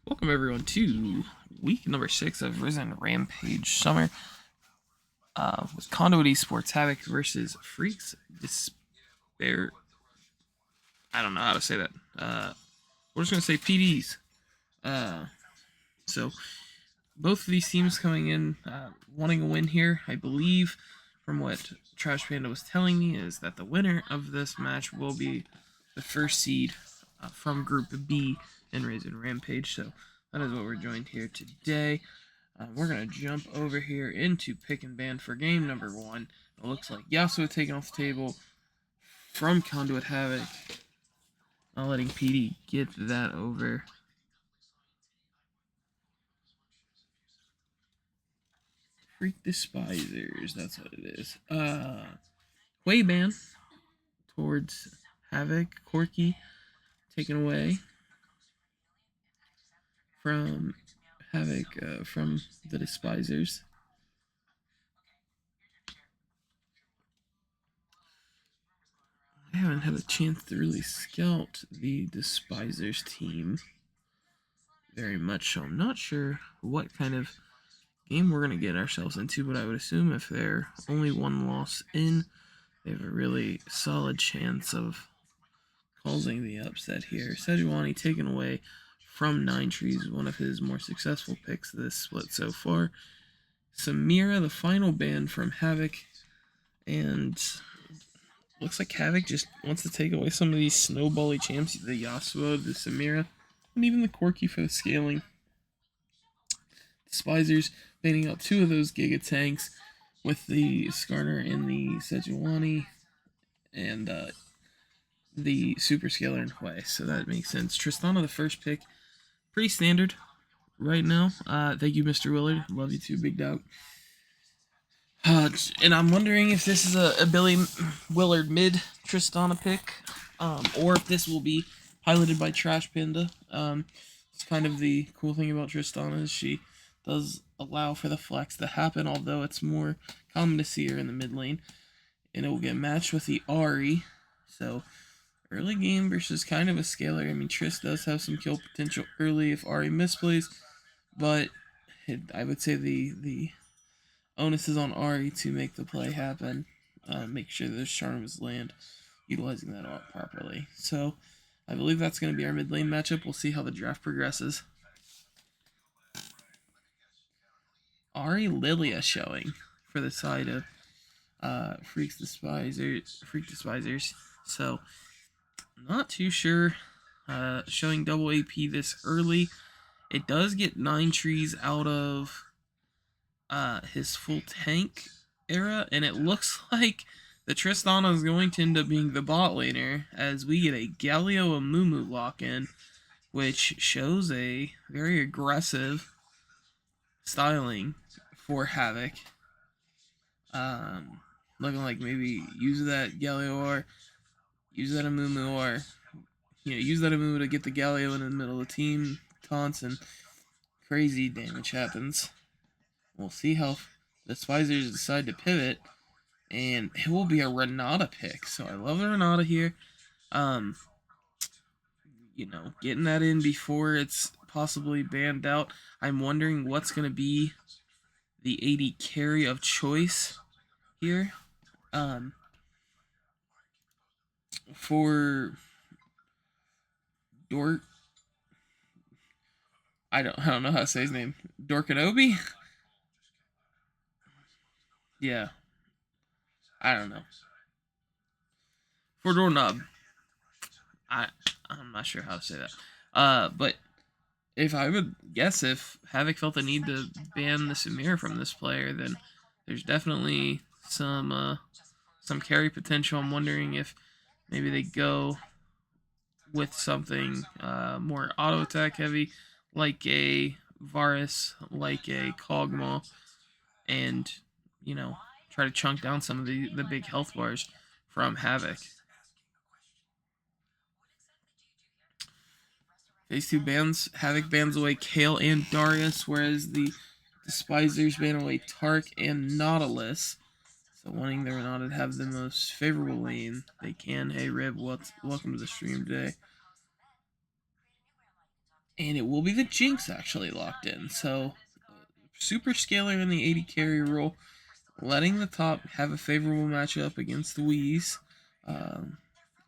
Welcome everyone to week number 6 of Risen Rampage Summer with Conduit Esports Havoc versus Phreak's Despair. I don't know how to say that. We're just gonna say PDs. So both of these teams coming in wanting a win here. I believe from what Trash Panda was telling me is that the winner of this match will be the first seed from Group B in Risen Rampage. So that is what we're joined here today. We're going to jump over here into pick and ban for game number 1. It looks like Yasuo taking off the table from Conduit Havoc. Not letting PD get that over. Phreak Despisers, that's what it is. Way ban towards Havoc. Corky taken away from Havoc from the Despisers. I haven't had a chance to really scout the Despisers team very much, so I'm not sure what kind of game we're going to get ourselves into, but I would assume if they're only one loss in, they have a really solid chance of causing the upset here. Sejuani taken away from Nine Trees, one of his more successful picks this split so far. Samira, the final ban from Havoc, and looks like Havoc just wants to take away some of these snowbally champs, the Yasuo, the Samira, and even the Corky for the scaling. Despisers banning out 2 of those Giga Tanks with the Skarner and the Sejuani and the Super Scaler in Hue, so that makes sense. Tristana, the first pick, pretty standard right now. Thank you, Mr. Willard. Love you too, Big Dog. And I'm wondering if this is a Billy Willard mid Tristana pick, or if this will be piloted by Trash Panda. It's kind of the cool thing about Tristana is she does allow for the flex to happen, although it's more common to see her in the mid lane. And it will get matched with the Ahri. So, early game versus kind of a scaler. I mean, Triss does have some kill potential early if Ahri misplays, but I would say the onus is on Ahri to make the play happen, make sure those charms land, utilizing that ult properly. So, I believe that's going to be our mid lane matchup. We'll see how the draft progresses. Ahri Lilia showing for the side of Phreak Despisers. So, not too sure. Showing double AP this early. It does get 9 trees out of his full tank era, and it looks like the Tristana is going to end up being the bot laner as we get a Galio Amumu lock-in, which shows a very aggressive styling for Havoc. Looking like maybe use that Galio or use that Amumu or use that Amumu to get the Galio in the middle of the team, taunts, and crazy damage happens. We'll see how the Despisers decide to pivot, and it will be a Renata pick. So I love the Renata here. Getting that in before it's possibly banned out. I'm wondering what's going to be the AD carry of choice here. For Dork, I don't know how to say his name. Dorkanobi? Yeah. I don't know. For Doorknob. I'm not sure how to say that. But if I would guess, if Havoc felt the need to ban the Samira from this player, then there's definitely some carry potential. I'm wondering if maybe they go with something more auto attack heavy, like a Varus, like a Kog'Maw, and try to chunk down some of the big health bars from Havoc. Phase 2 bans, Havoc bans away Kale and Darius, whereas the Despisers ban away Tark and Nautilus. So wanting the Renata to have the most favorable lane they can. Hey Rib, welcome to the stream today. And it will be the Jinx actually locked in. So, Super Scalar in the 80 carry role, letting the top have a favorable matchup against the Wheeze,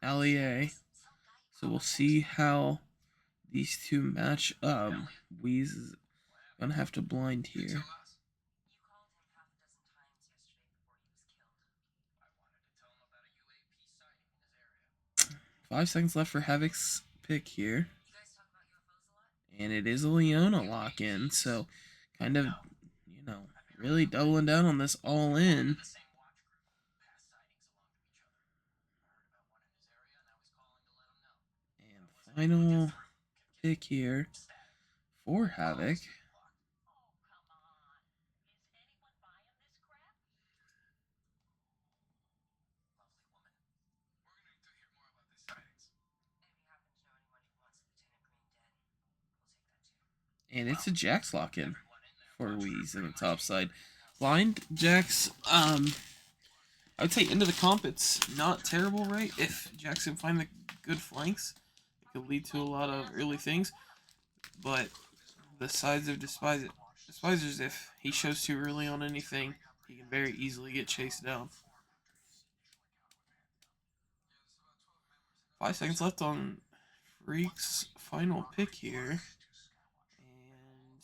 Allier. So we'll see how these two match. Wheeze is gonna have to blind here. 5 seconds left for Havoc's pick here. And it is a Leona lock-in, so kind of, really doubling down on this all-in. And the final pick here for Havoc. And it's a Jax lock-in for Wheeze in the top side. Blind Jax, I would say into the comp, it's not terrible, right? If Jax can find the good flanks, it could lead to a lot of early things. But the sides of Despisers, if he shows too early on anything, he can very easily get chased down. 5 seconds left on Phreak's final pick here. And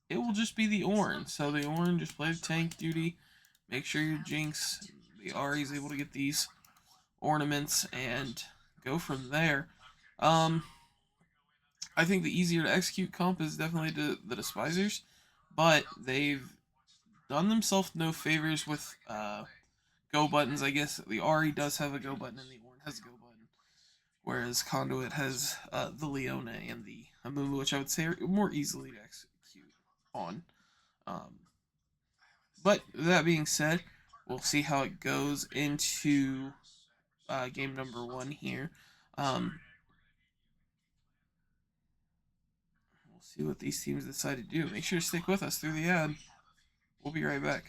it will just be the Ornn. So the Ornn, just play the tank duty. Make sure your Jinx, the Ahri, is able to get these ornaments and go from there. I think the easier to execute comp is definitely the Despisers, but they've done themselves no favors with go buttons. I guess the Ahri does have a go button and the Ornn has a go button, whereas Conduit has the Leona and the Amumu, which I would say are more easily to execute on. But that being said, we'll see how it goes into game number 1 here. We'll see what these teams decide to do. Make sure to stick with us through the ad. We'll be right back.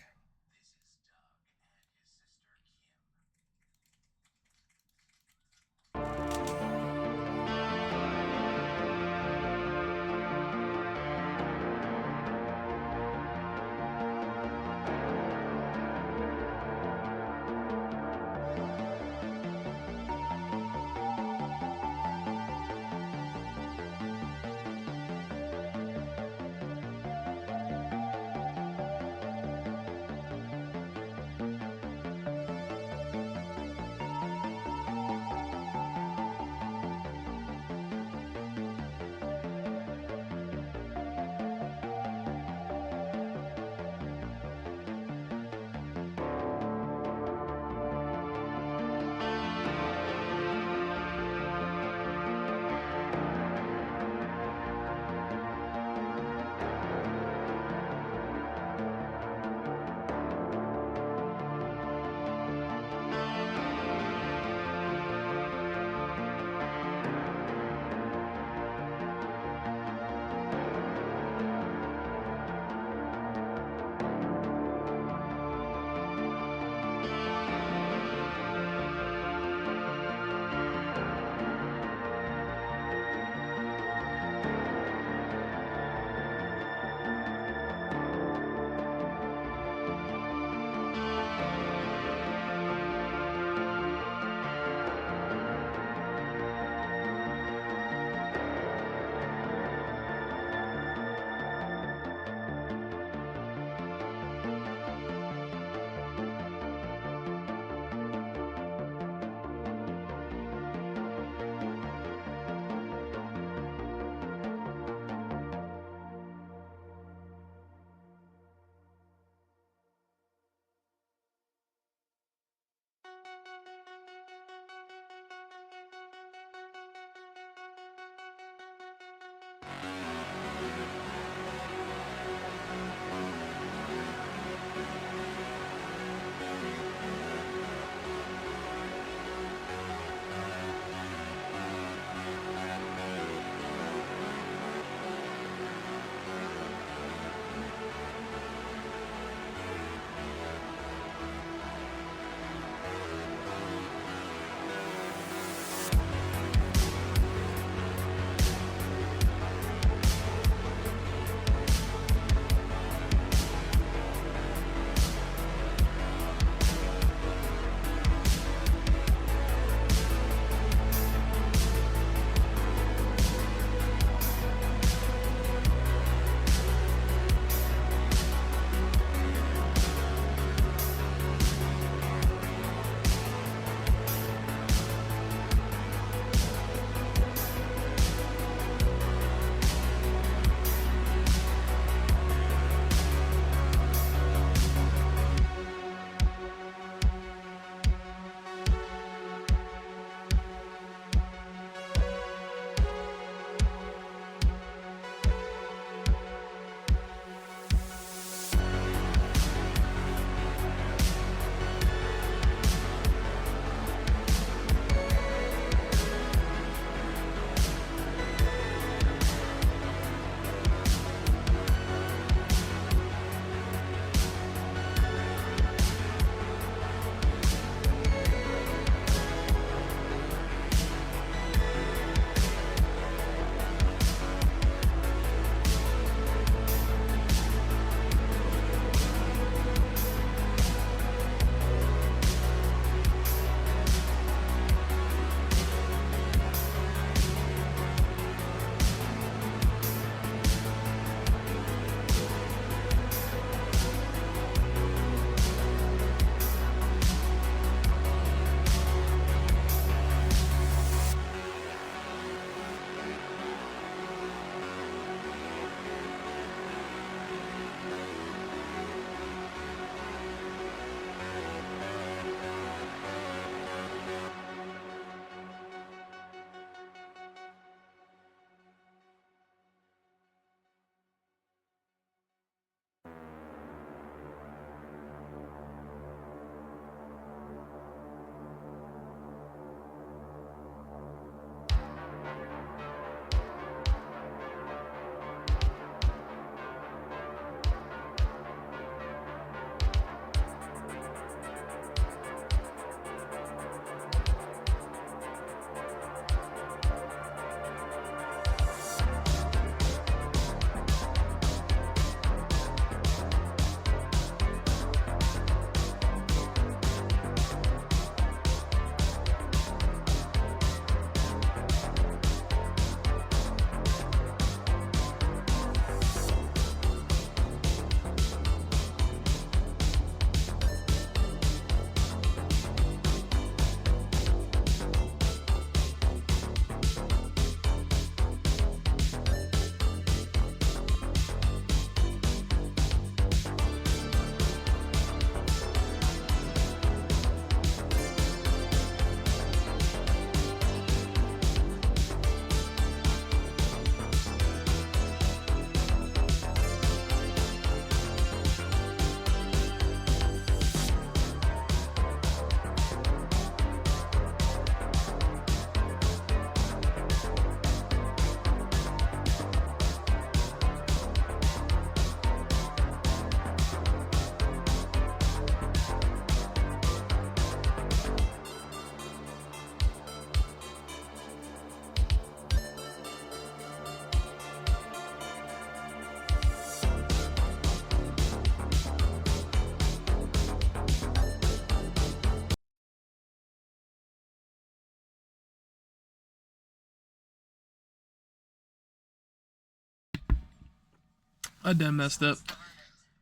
I done messed up.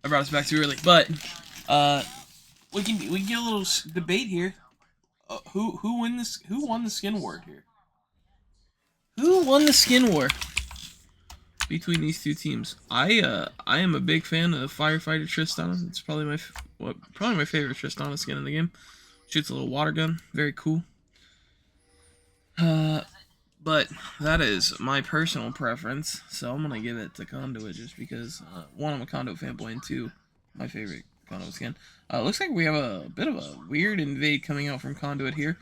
I brought us back too early, but we can get a little debate here. Who won this? Who won the skin war here? Who won the skin war between these two teams? I am a big fan of Firefighter Tristana. It's probably my favorite Tristana skin in the game. Shoots a little water gun, very cool. But that is my personal preference, so I'm gonna give it to Conduit just because one, I'm a Conduit fanboy, and two, my favorite Conduit skin. Looks like we have a bit of a weird invade coming out from Conduit here.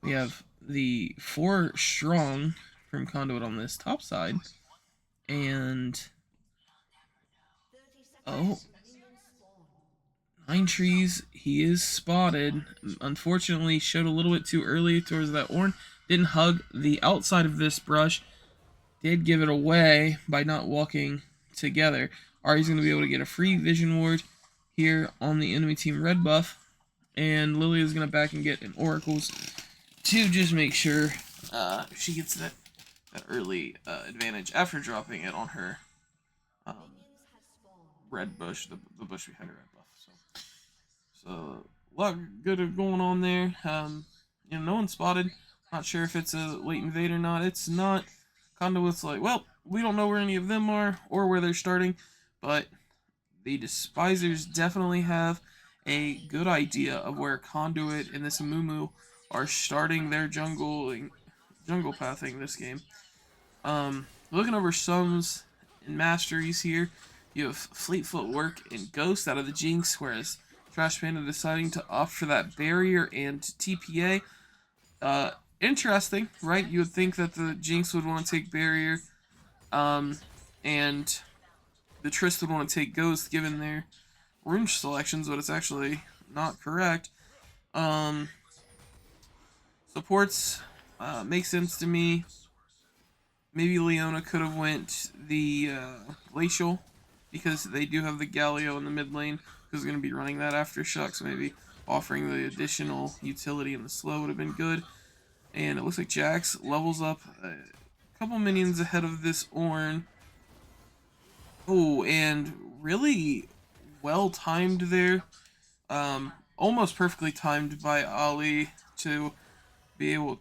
We have the 4 strong from Conduit on this top side, and oh, 9 trees. He is spotted. Unfortunately, showed a little bit too early towards that Ornn. Didn't hug the outside of this brush. Did give it away by not walking together. Ari's going to be able to get a free Vision Ward here on the enemy team red buff. And Lily is going to back and get an Oracles to just make sure she gets that early advantage after dropping it on her red bush, the bush behind her red buff. So a lot good going on there. No one spotted. Not sure if it's a late invade or not. It's not. Conduit's like, well, we don't know where any of them are or where they're starting, but the Despisers definitely have a good idea of where Conduit and this Amumu are starting their jungle pathing this game. Looking over sums and masteries here, you have Fleet Footwork and Ghost out of the Jinx, whereas Trash Panda deciding to opt for that barrier and TPA. Interesting, right? You would think that the Jinx would want to take barrier, and the Trist would want to take Ghost given their rune selections, but it's actually not correct. Supports make sense to me. Maybe Leona could have went the Glacial because they do have the Galio in the mid lane who's going to be running that Aftershock, so maybe offering the additional utility in the slow would have been good. And it looks like Jax levels up a couple minions ahead of this Ornn. Oh, and really well timed there. Almost perfectly timed by Ali to be able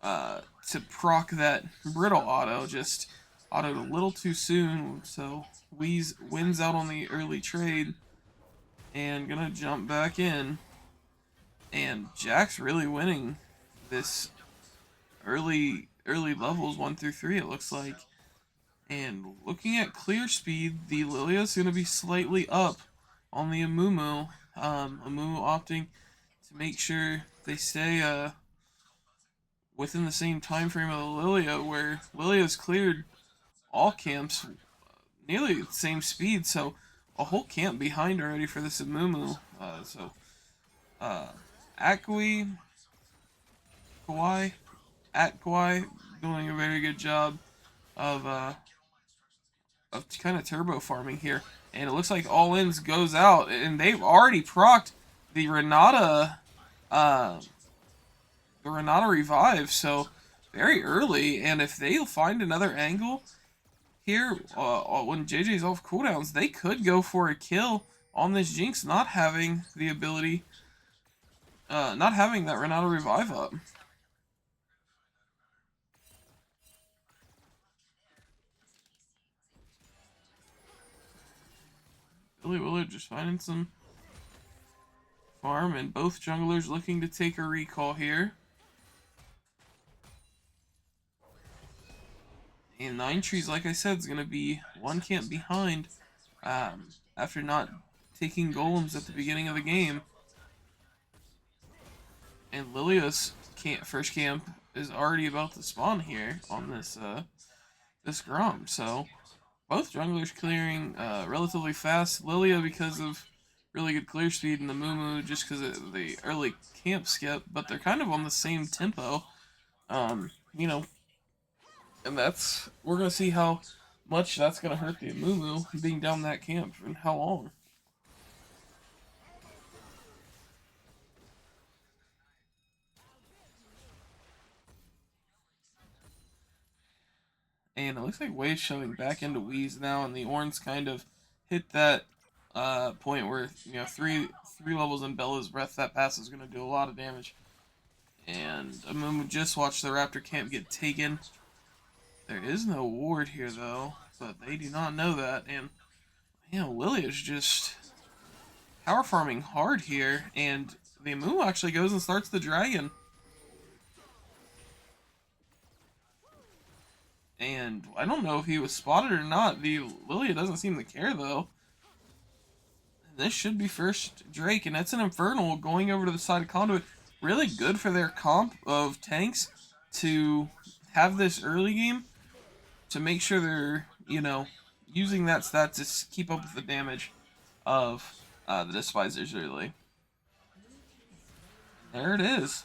to proc that Brittle auto. Just autoed a little too soon, so Wheeze wins out on the early trade and gonna jump back in. And Jack's really winning this early levels 1 through 3, it looks like. And looking at clear speed, the Lilia's going to be slightly up on the Amumu. Amumu opting to make sure they stay within the same time frame of the Lilia, where Lilia's cleared all camps nearly at the same speed, so a whole camp behind already for this Amumu. Akui, Kawhi doing a very good job of kind of turbo farming here. And it looks like All Ins goes out, and they've already procced the Renata revive, so very early. And if they find another angle here when JJ's off cooldowns, they could go for a kill on this Jinx, not having the ability, not having that Renata revive up. Billy Willard just finding some farm, and both junglers looking to take a recall here. And 9 trees, like I said, is going to be one camp behind after not taking golems at the beginning of the game. And Lilia's first camp is already about to spawn here on this Grom. So both junglers clearing relatively fast. Lilia because of really good clear speed, and the Mumu just because of the early camp skip. But they're kind of on the same tempo. And we're going to see how much that's going to hurt the Amumu being down that camp and how long. And it looks like Wave's shoving back into Wheeze now, and the Orns kind of hit that point where, you know, three levels in Bella's breath, that pass is going to do a lot of damage. And Amumu just watched the Raptor camp get taken. There is no ward here, though, but they do not know that. And, you know, Lilia's just power farming hard here, and the Amumu actually goes and starts the dragon. And I don't know if he was spotted or not. The Lilia doesn't seem to care, though. This should be first Drake, and that's an Infernal going over to the side of Conduit. Really good for their comp of tanks to have this early game to make sure they're, you know, using that stat to keep up with the damage of the Despisers early. There it is.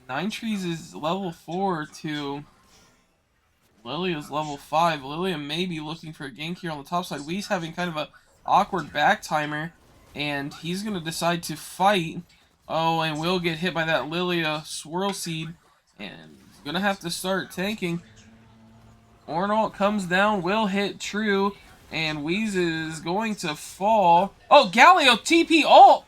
Nine Trees is level 4 to Lilia's level 5. Lilia may be looking for a gank here on the top side. Wee's having kind of a awkward back timer, and he's going to decide to fight. Oh, and will get hit by that Lilia Swirl Seed, and he's going to have to start tanking. Ornalt comes down, will hit true, and Wheeze is going to fall. Oh, Galio TP ult!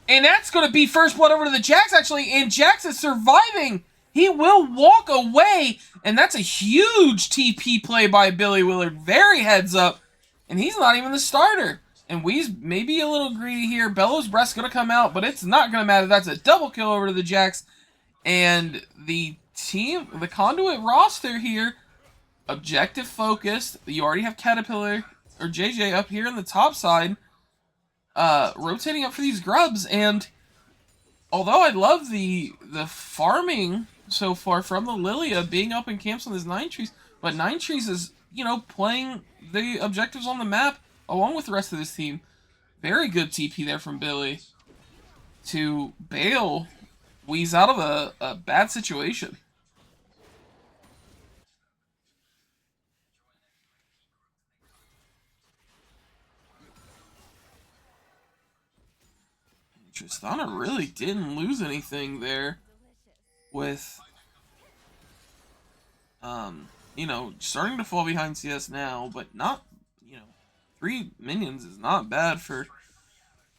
And that's going to be first blood over to the Jax, actually, and Jax is surviving! He will walk away, and that's a huge TP play by Billy Willard. Very heads up, and he's not even the starter. And Wee's maybe a little greedy here. Bellow's Breath's going to come out, but it's not going to matter. That's a double kill over to the Jax. And the team, the Conduit roster here, objective focused. You already have Caterpillar, or JJ up here on the top side, rotating up for these grubs. And although I love the farming so far from the Lilia being up in camps on this Nine Trees, but Nine Trees is, you know, playing the objectives on the map along with the rest of this team. Very good TP there from Billy to bail Wheeze out of a bad situation. Tristana really didn't lose anything there with, you know, starting to fall behind CS now, but not, you know, 3 minions is not bad for,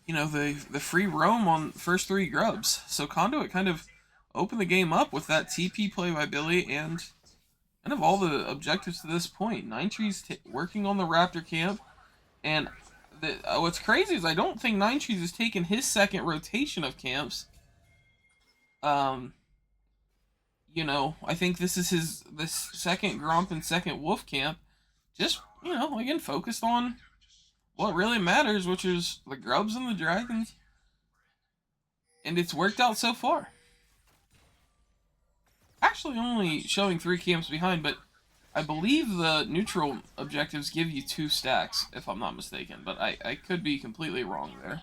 you know, the free roam on first 3 grubs. So Conduit kind of opened the game up with that TP play by Billy and kind of all the objectives to this point. Nine Trees working on the Raptor camp, and what's crazy is I don't think Nine Trees has taken his second rotation of camps. You know, I think this is this second Gromp and second Wolf camp. Just, you know, again, focused on what really matters, which is the grubs and the dragons. And it's worked out so far. Actually only showing 3 camps behind, but I believe the neutral objectives give you 2 stacks, if I'm not mistaken. But I could be completely wrong there.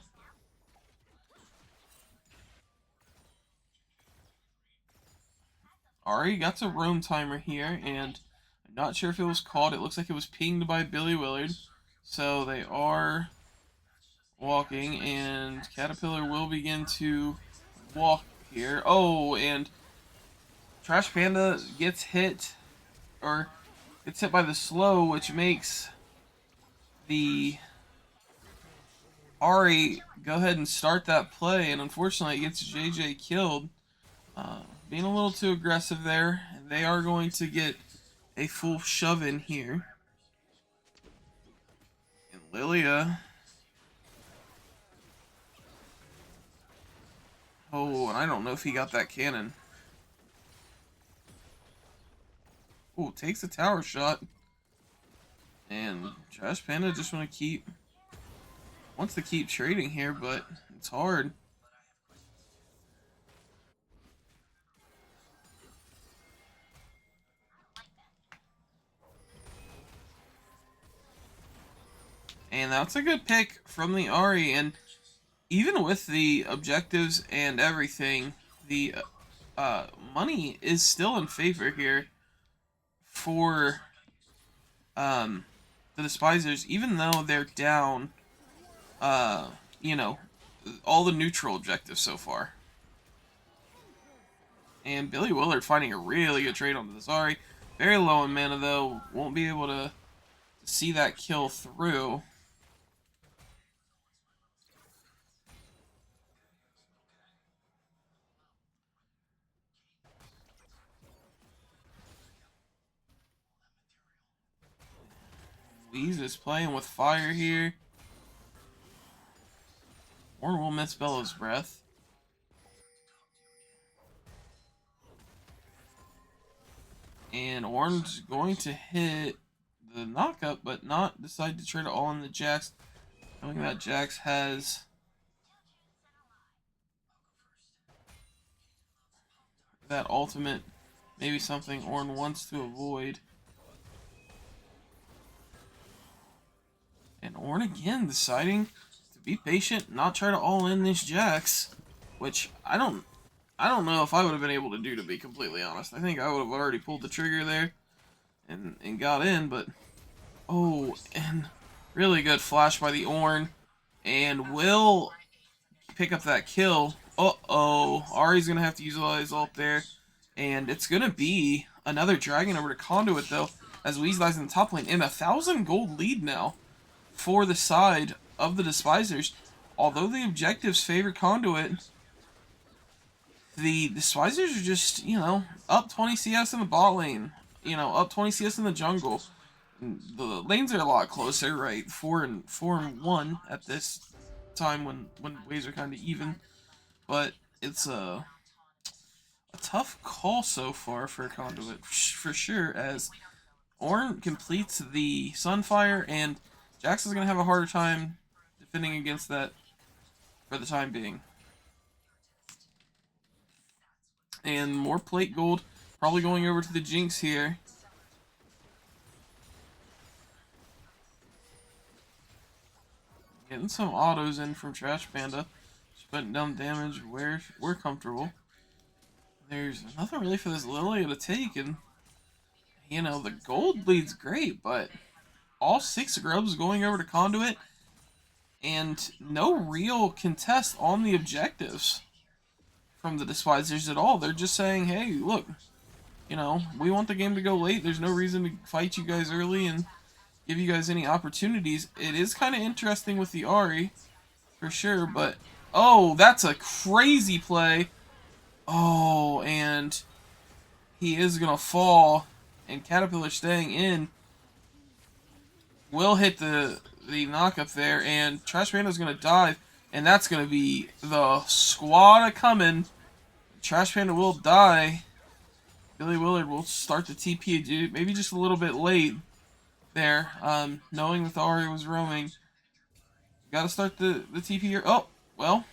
Ari got a roam timer here, and I'm not sure if it was called. It looks like it was pinged by Billy Willard. So they are walking, and Caterpillar will begin to walk here. Oh, and Trash Panda gets hit, or gets hit by the slow, which makes the Ari go ahead and start that play, and unfortunately it gets JJ killed. Being a little too aggressive there. They are going to get a full shove in here. And Lilia. Oh, and I don't know if he got that cannon. Oh, takes a tower shot. And Trash Panda just wants to keep trading here, but it's hard. And that's a good pick from the Ari, and even with the objectives and everything, the money is still in favor here for the Despisers, even though they're down, you know, all the neutral objectives so far. And Billy Willard finding a really good trade onto the Zari. Very low in mana, though. Won't be able to see that kill through. Weeze is playing with fire here. Ornn will miss Bellow's Breath. And Ornn's going to hit the knockup, but not decide to trade it all in the Jax. Knowing that Jax has that ultimate, maybe something Ornn wants to avoid. And Ornn again deciding to be patient, not try to all in this Jax, which I don't know if I would have been able to do, to be completely honest. I think I would have already pulled the trigger there and got in, but oh, and really good flash by the Ornn, and will pick up that kill. Uh-oh, Ahri's gonna have to use his ult there, and it's gonna be another dragon over to Conduit though, as Weeze lies in the top lane, and 1,000 gold lead now for the side of the Despisers. Although the objectives favor Conduit, the Despisers are just, you know, up 20 CS in the bot lane, you know, up 20 CS in the jungle. The lanes are a lot closer, right? 4 and 1 at this time when waves are kind of even, but it's a tough call so far for Conduit for sure, as Ornn completes the Sunfire, and Jax is gonna have a harder time defending against that for the time being. And more plate gold, probably going over to the Jinx here. Getting some autos in from Trash Panda. Just putting down damage where we're comfortable. There's nothing really for this Lilia to take, and you know, the gold lead's great, but all 6 grubs going over to Conduit, and no real contest on the objectives from the Despisers at all. They're just saying, hey, look, you know, we want the game to go late. There's no reason to fight you guys early and give you guys any opportunities. It is kind of interesting with the Ahri, for sure, but oh, that's a crazy play. Oh, and he is gonna fall, and Caterpillar staying in will hit the knockup there, and Trash Panda's gonna dive, and that's gonna be the squad a coming. Trash Panda will die. Billy Willard will start the TP, maybe just a little bit late there, knowing that the Ahri was roaming. Gotta start the TP here. Oh, well,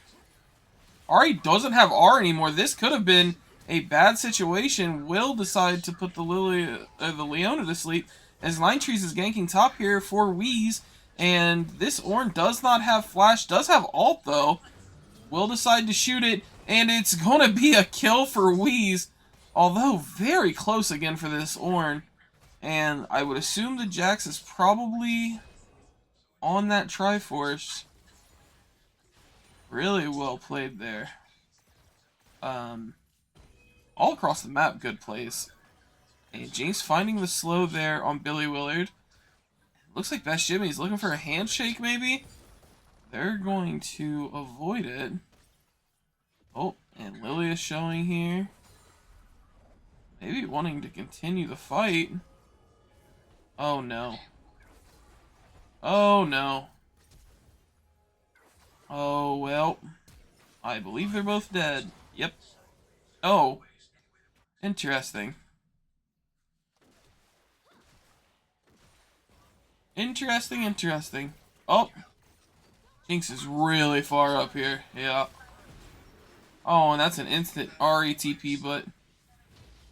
Ahri doesn't have R anymore. This could have been a bad situation. Will decide to put the Leona to sleep, as Ninetrees is ganking top here for Weeze, and this Ornn does not have flash, does have ult though. Will decide to shoot it, and it's gonna be a kill for Weeze, although very close again for this Ornn. And I would assume the Jax is probably on that Triforce. Really well played there. All across the map, good plays. And Jinx finding the slow there on Billy Willard. Looks like Best Jimmy's looking for a handshake, maybe? They're going to avoid it. Oh, and Lilia showing here. Maybe wanting to continue the fight. Oh, no. Oh, no. Oh, well. I believe they're both dead. Yep. Oh. Interesting. Interesting. Oh. Jinx is really far up here. Yeah. Oh, and that's an instant RETP, but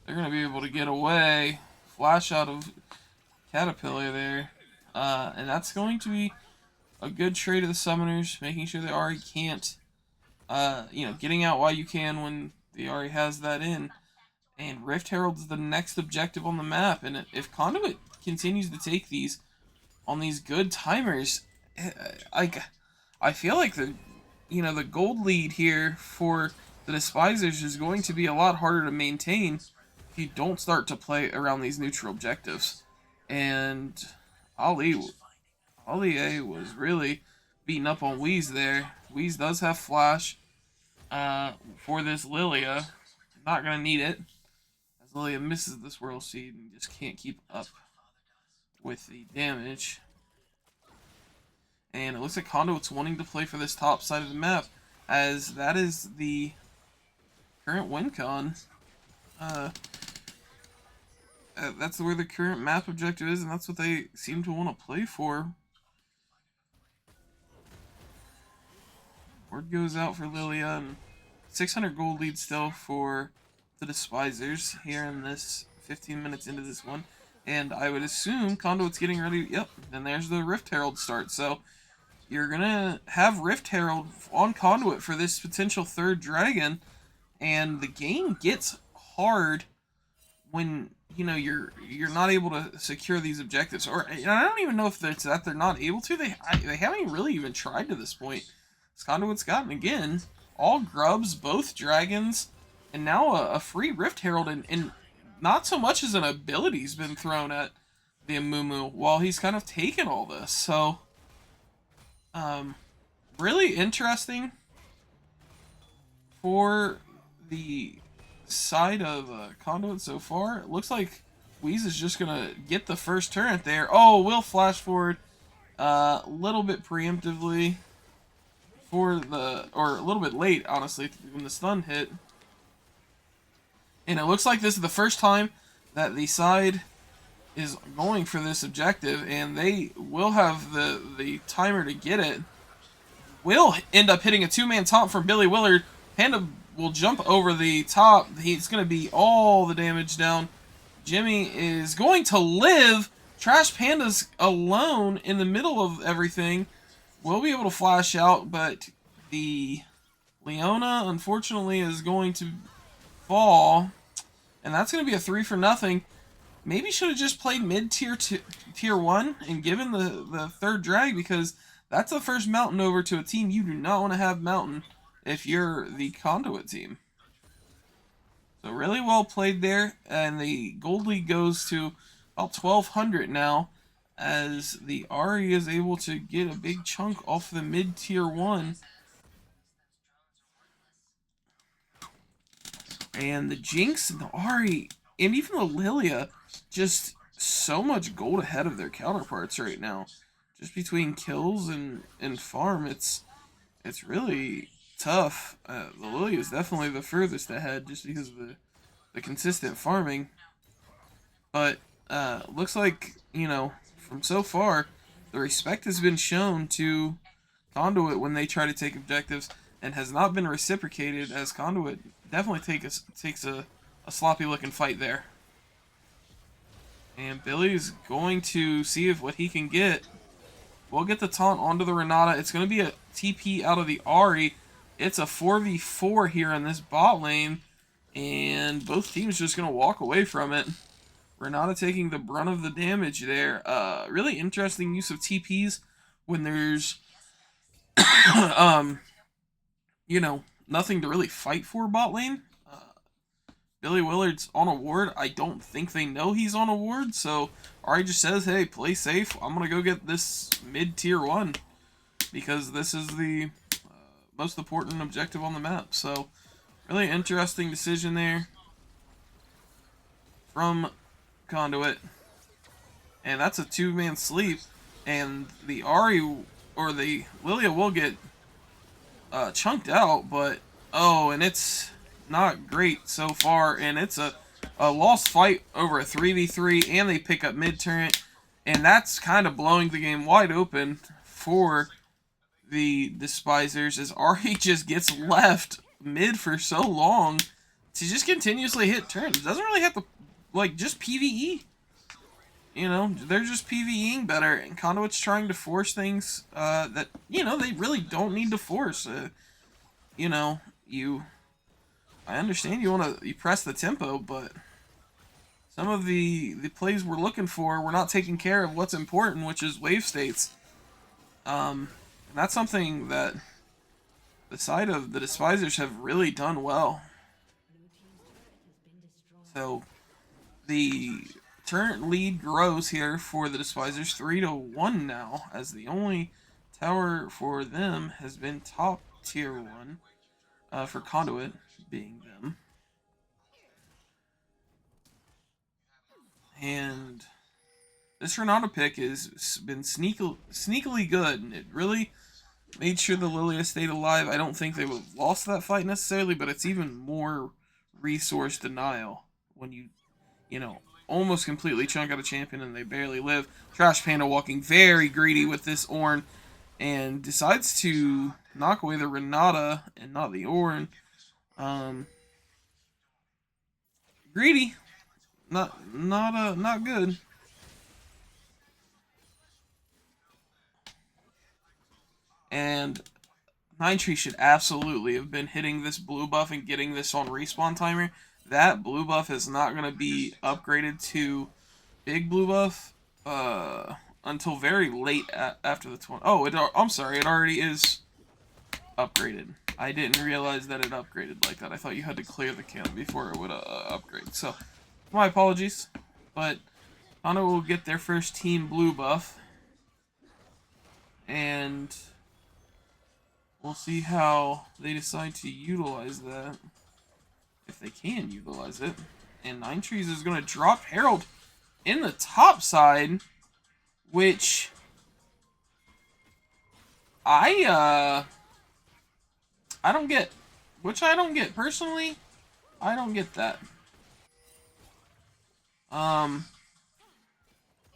they're going to be able to get away. Flash out of Caterpillar there. And that's going to be a good trade of the Summoners, making sure the Ahri can't, you know, getting out while you can when the Ahri has that in. And Rift Herald's the next objective on the map, and if Conduit continues to take these on these good timers, I feel like the gold lead here for the Despisers is going to be a lot harder to maintain if you don't start to play around these neutral objectives. And Ali A was really beating up on Wheeze there. Wheeze does have Flash for this Lilia. Not going to need it, as Lilia misses this Whirl Seed and just can't keep up with the damage. And it looks like Conduit's wanting to play for this top side of the map, as that is the current win con. That's where the current map objective is, and that's what they seem to want to play for. Word goes out for Lilia, and 600 gold lead still for the Despisers here in this 15 minutes into this one. And I would assume Conduit's getting ready. Yep, and there's the Rift Herald start. So you're going to have Rift Herald on Conduit for this potential third dragon. And the game gets hard when, you know, you're not able to secure these objectives. Or I don't even know if it's that they're not able to. They haven't really even tried to this point. Conduit's gotten, again, all grubs, both dragons, and now a free Rift Herald, and not so much as an ability's been thrown at the Amumu while he's kind of taken all this. So, really interesting for the side of Conduit so far. It looks like Wheeze is just going to get the first turret there. Oh, will flash forward a little bit preemptively. Or a little bit late, honestly, when the stun hit. And it looks like this is the first time that the side is going for this objective, and they will have the timer to get it. Will end up hitting a two-man taunt from Billy Willard. Panda will jump over the top. He's going to be all the damage down. Jimmy is going to live. Trash Panda's alone in the middle of everything. Will be able to flash out, but the Leona, unfortunately, is going to fall. And that's going to be a 3-for-0. Maybe should have just played mid-tier tier 1 and given the third drag, because that's the first mountain over to a team you do not want to have mountain if you're the Conduit team. So really well played there, and the gold lead goes to about 1,200 now, as the Ari is able to get a big chunk off the mid-tier 1. And the Jinx and the Ari, and even the Lilia, just so much gold ahead of their counterparts right now. Just between kills and farm, it's really tough. The Lilia is definitely the furthest ahead, just because of the consistent farming. But looks like, you know, from so far, the respect has been shown to Conduit when they try to take objectives, and has not been reciprocated, as Conduit definitely takes a sloppy looking fight there. And Billy's going to see if what he can get. We'll get the taunt onto the Renata. It's going to be a TP out of the Ari. It's a 4v4 here in this bot lane, and both teams just going to walk away from it. Renata taking the brunt of the damage there. Really interesting use of TPs when there's, you know, nothing to really fight for bot lane. Billy Willard's on a ward. I don't think they know he's on a ward, so Ari just says, hey, play safe. I'm going to go get this mid-tier 1, because this is the most important objective on the map. So, really interesting decision there from Conduit. And that's a two-man sleep, and the Ari, or the Lilia, will get chunked out, but oh, and it's not great so far, and it's a lost fight over a 3v3, and they pick up mid-turret, and that's kind of blowing the game wide open for the Despisers, as Ari just gets left mid for so long to just continuously hit turns. Doesn't really have to, like, just PvE. You know, they're just PvEing better, and Conduit's trying to force things that, you know, they really don't need to force. You know, I understand you press the tempo, but some of the plays we're looking for, we're not taking care of what's important, which is wave states. And that's something that the side of the Despisers have really done well. So the current lead grows here for the Despisers 3-1 now, as the only tower for them has been top tier 1, for Conduit being them. And this Renata pick has been sneakily good, and it really made sure the Lilia stayed alive. I don't think they would have lost that fight necessarily, but it's even more resource denial when you know, almost completely chunk out a champion and they barely live. Trash Panda walking very greedy with this Ornn and decides to knock away the Renata and not the Ornn. Greedy, not good. And Nine Tree should absolutely have been hitting this blue buff and getting this on respawn timer. That blue buff is not going to be upgraded to big blue buff until very late after the 20. Oh, I'm sorry, it already is upgraded. I didn't realize that it upgraded like that. I thought you had to clear the camp before it would upgrade. So, my apologies. But Conduit will get their first team blue buff. And we'll see how they decide to utilize that. If they can utilize it. And Nine Trees is going to drop Herald in the top side, which I don't get. Which I don't get. Personally, I don't get that.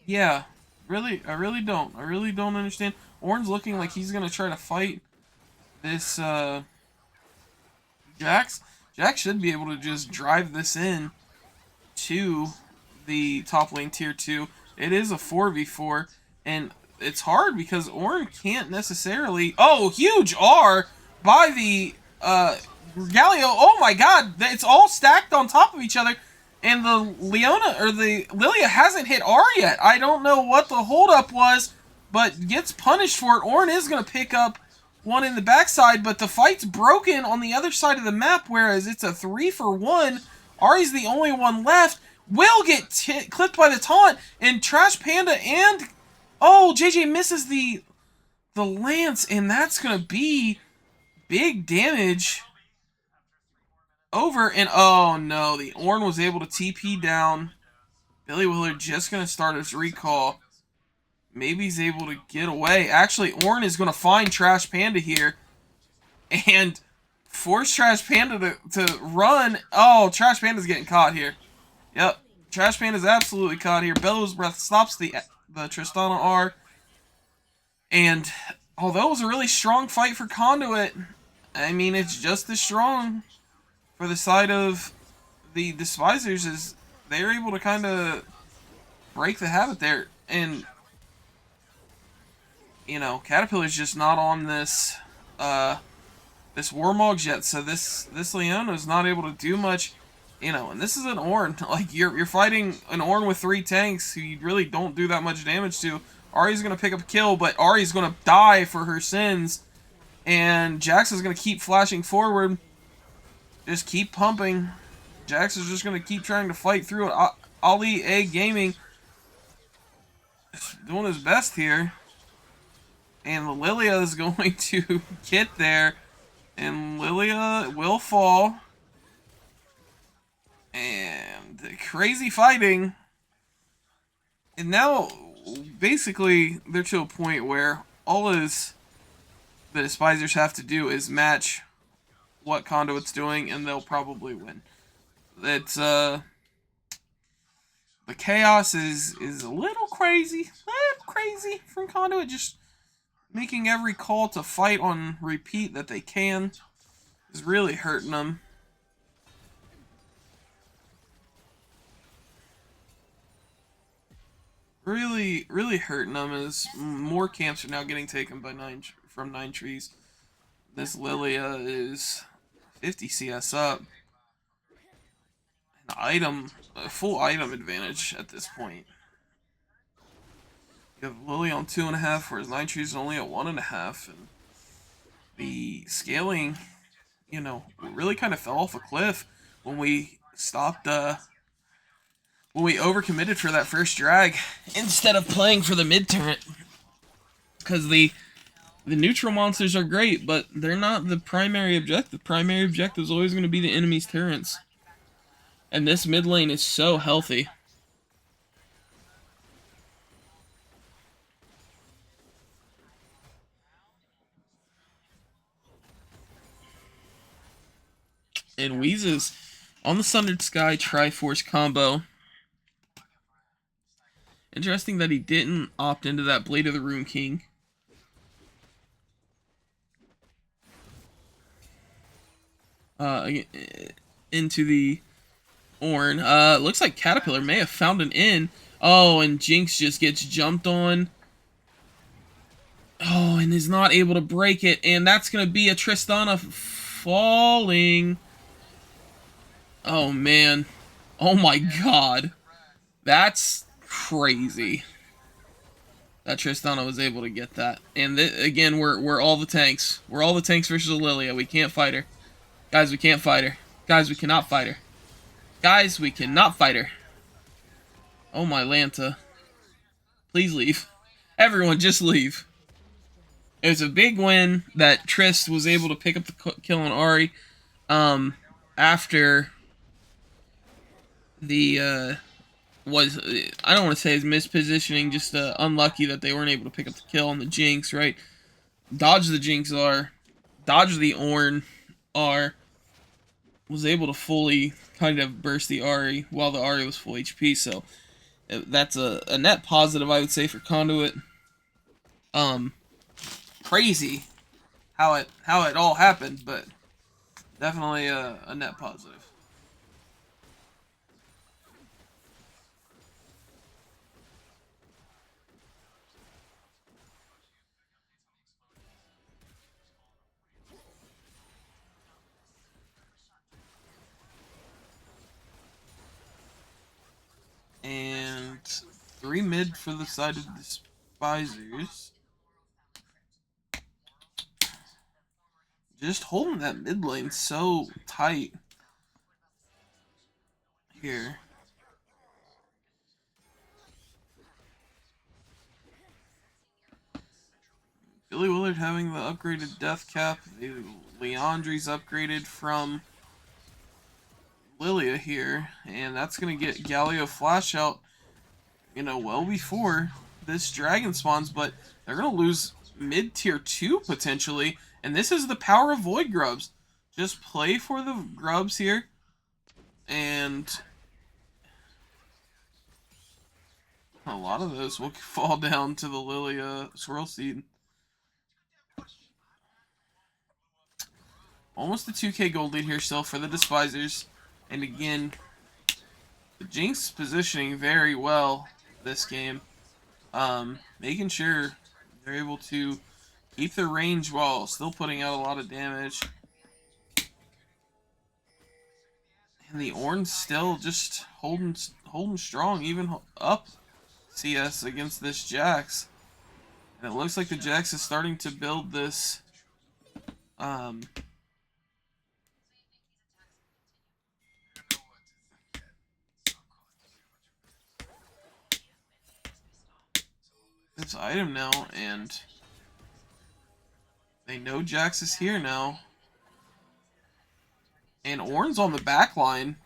Yeah. Really, I really don't. I really don't understand. Ornn's looking like he's going to try to fight this, Jax. Jax should be able to just drive this in to the top lane tier 2. It is a 4v4, and it's hard because Ornn can't necessarily... Oh, huge R by the Galio. Oh my god, it's all stacked on top of each other, and the Lilia hasn't hit R yet. I don't know what the holdup was, but gets punished for it. Ornn is going to pick up one in the backside, but the fight's broken on the other side of the map, whereas it's a 3-for-1. Ari's the only one left. Will get clipped by the taunt, and Trash Panda and... Oh, JJ misses the lance, and that's going to be big damage over, and oh no, the Ornn was able to TP down. Billy Willard just going to start his recall. Maybe he's able to get away. Actually, Ornn is going to find Trash Panda here and force Trash Panda to run. Oh, Trash Panda's getting caught here. Yep, Trash Panda's absolutely caught here. Bellow's Breath stops the Tristana R. And although it was a really strong fight for Conduit, I mean, it's just as strong for the side of the Despisers as they're able to kind of break the habit there. And you know, Caterpillar's just not on this this Warmogs yet, so this Leona's not able to do much, you know, and this is an Ornn. Like, you're fighting an Ornn with 3 tanks who you really don't do that much damage to. Ari's gonna pick up a kill, but Ari's gonna die for her sins, and Jax is gonna keep flashing forward. Just keep pumping. Jax is just gonna keep trying to fight through it. Ali A Gaming is doing his best here. And Lilia is going to get there. And Lilia will fall. And crazy fighting. And now, basically, they're to a point where all the Despisers have to do is match what Conduit's doing, and they'll probably win. It's, the chaos is a little crazy from Conduit, just making every call to fight on repeat that they can is really hurting them. Really hurting them as more camps are now getting taken by Nine Trees. This Lilia is 50 CS up. A full item advantage at this point. You have Lily on 2.5, whereas Nine Trees is only at 1.5, and the scaling, really kind of fell off a cliff when we stopped, when we overcommitted for that first drag instead of playing for the mid turret. Because the neutral monsters are great, but they're not the primary objective. The primary objective is always going to be the enemy's turrets. And this mid lane is so healthy. And Wheezes on the Sundered Sky Triforce combo. Interesting that he didn't opt into that Blade of the Rune King. Into the Ornn. Looks like Caterpillar may have found an in. Oh, and Jinx just gets jumped on. Oh, and is not able to break it. And that's going to be a Tristana falling. Oh, man. Oh, my God. That's crazy. That Tristana was able to get that. And again, we're all the tanks. We're all the tanks versus Lilia. We can't fight her. Guys, we can't fight her. Guys, we cannot fight her. Guys, we cannot fight her. Oh, my Lanta. Please leave. Everyone, just leave. It was a big win that Trist was able to pick up the kill on Ahri. After the, I don't want to say his mispositioning, just unlucky that they weren't able to pick up the kill on the Jinx, right? Dodge the Jinx R. Dodge the Ornn R. Was able to fully kind of burst the Ahri while the Ahri was full HP, so that's a net positive, I would say, for Conduit. Crazy how it all happened, but definitely a net positive. And 3 mid for the side of the Despisers. Just holding that mid lane so tight here. Billy Willard having the upgraded death cap. Leandri's upgraded from Lilia here, and that's going to get Galio Flash out, well before this dragon spawns, but they're going to lose mid-tier 2 potentially, and this is the power of Void Grubs. Just play for the grubs here, and a lot of those will fall down to the Lilia Swirl Seed. Almost a 2k gold lead here still for the Despisers. And again, the Jinx positioning very well this game. Making sure they're able to keep their range while still putting out a lot of damage. And the Ornn's still just holding strong, even up CS against this Jax. And it looks like the Jax is starting to build this this item now, and they know Jax is here now. And Ornn's on the back line.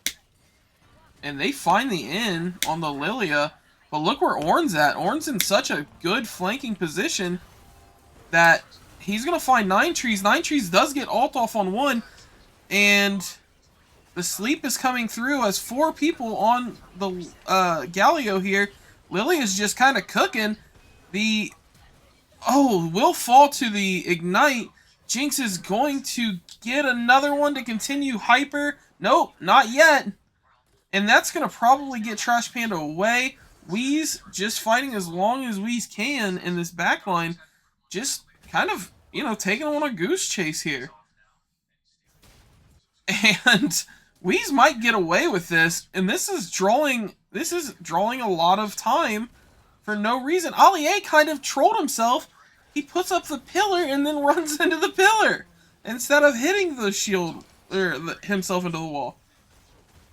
And they find the in on the Lilia. But look where Ornn's at. Ornn's in such a good flanking position that he's going to find 9 trees. 9 trees does get ult off on 1. And the sleep is coming through as 4 people on the Galio here. Lilia's just kind of cooking. Will fall to the ignite. Jinx is going to get another one to continue hyper. Nope, not yet. And that's going to probably get Trash Panda away. Wheeze just fighting as long as Wheeze can in this backline. Just kind of, taking on a goose chase here. And Wheeze might get away with this. And this is drawing a lot of time for no reason. Ali A kind of trolled himself he puts up the pillar and then runs into the pillar instead of hitting the shield or himself into the wall.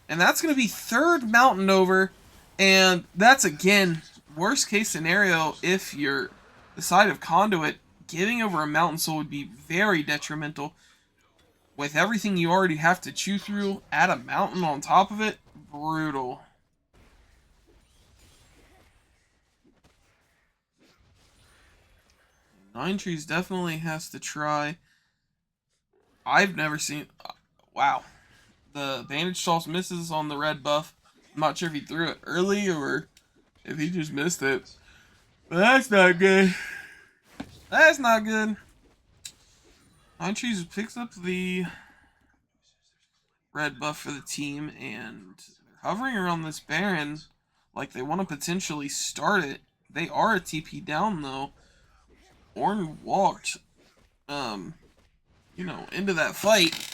And that's going to be third mountain over, and that's again worst case scenario. If you're the side of Conduit, giving over a mountain soul would be very detrimental. With everything you already have to chew through, add a mountain on top of it, brutal. Nine Trees definitely has to try. I've never seen... wow. The bandage toss misses on the red buff. I'm not sure if he threw it early or if he just missed it. But that's not good. That's not good. Nine Trees picks up the red buff for the team, and they're hovering around this Baron like they want to potentially start it. They are a TP down, though. Ornn walked, into that fight.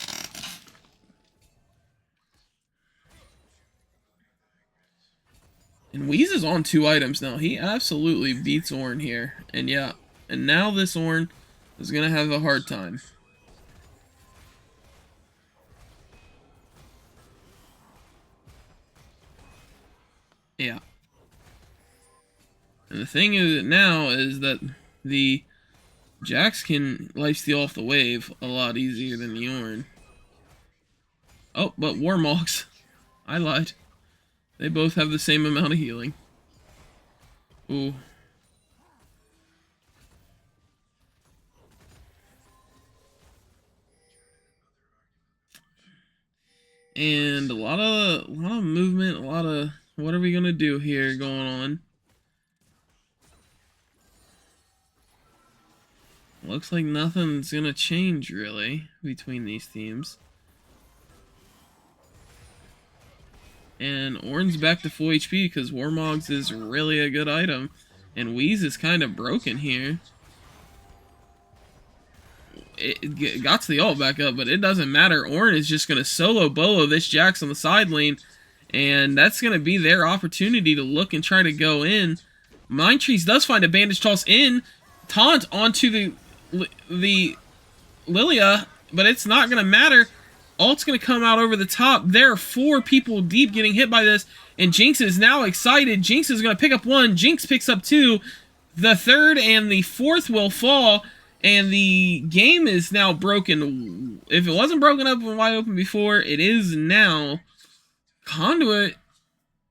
And Wheeze is on 2 items now. He absolutely beats Ornn here. And yeah, and now this Ornn is going to have a hard time. Yeah. And the thing is now is that the Jax can lifesteal off the wave a lot easier than the Ornn. Oh, but Warmogs. I lied. They both have the same amount of healing. Ooh. And a lot of movement, a lot of what are we gonna do here going on. Looks like nothing's gonna change really between these teams. And Ornn's back to full HP because Warmogs is really a good item. And Wheeze is kind of broken here. It got to the ult back up, but it doesn't matter. Ornn is just going to solo bolo this Jax on the side lane. And that's going to be their opportunity to look and try to go in. Mindtrees does find a bandage toss in. Taunt onto the Lilia, but it's not going to matter. Ult's going to come out over the top. There are 4 people deep getting hit by this, and Jinx is now excited. Jinx is going to pick up 1. Jinx picks up 2. The 3rd and the 4th will fall, and the game is now broken. If it wasn't broken up and wide open before, it is now. Conduit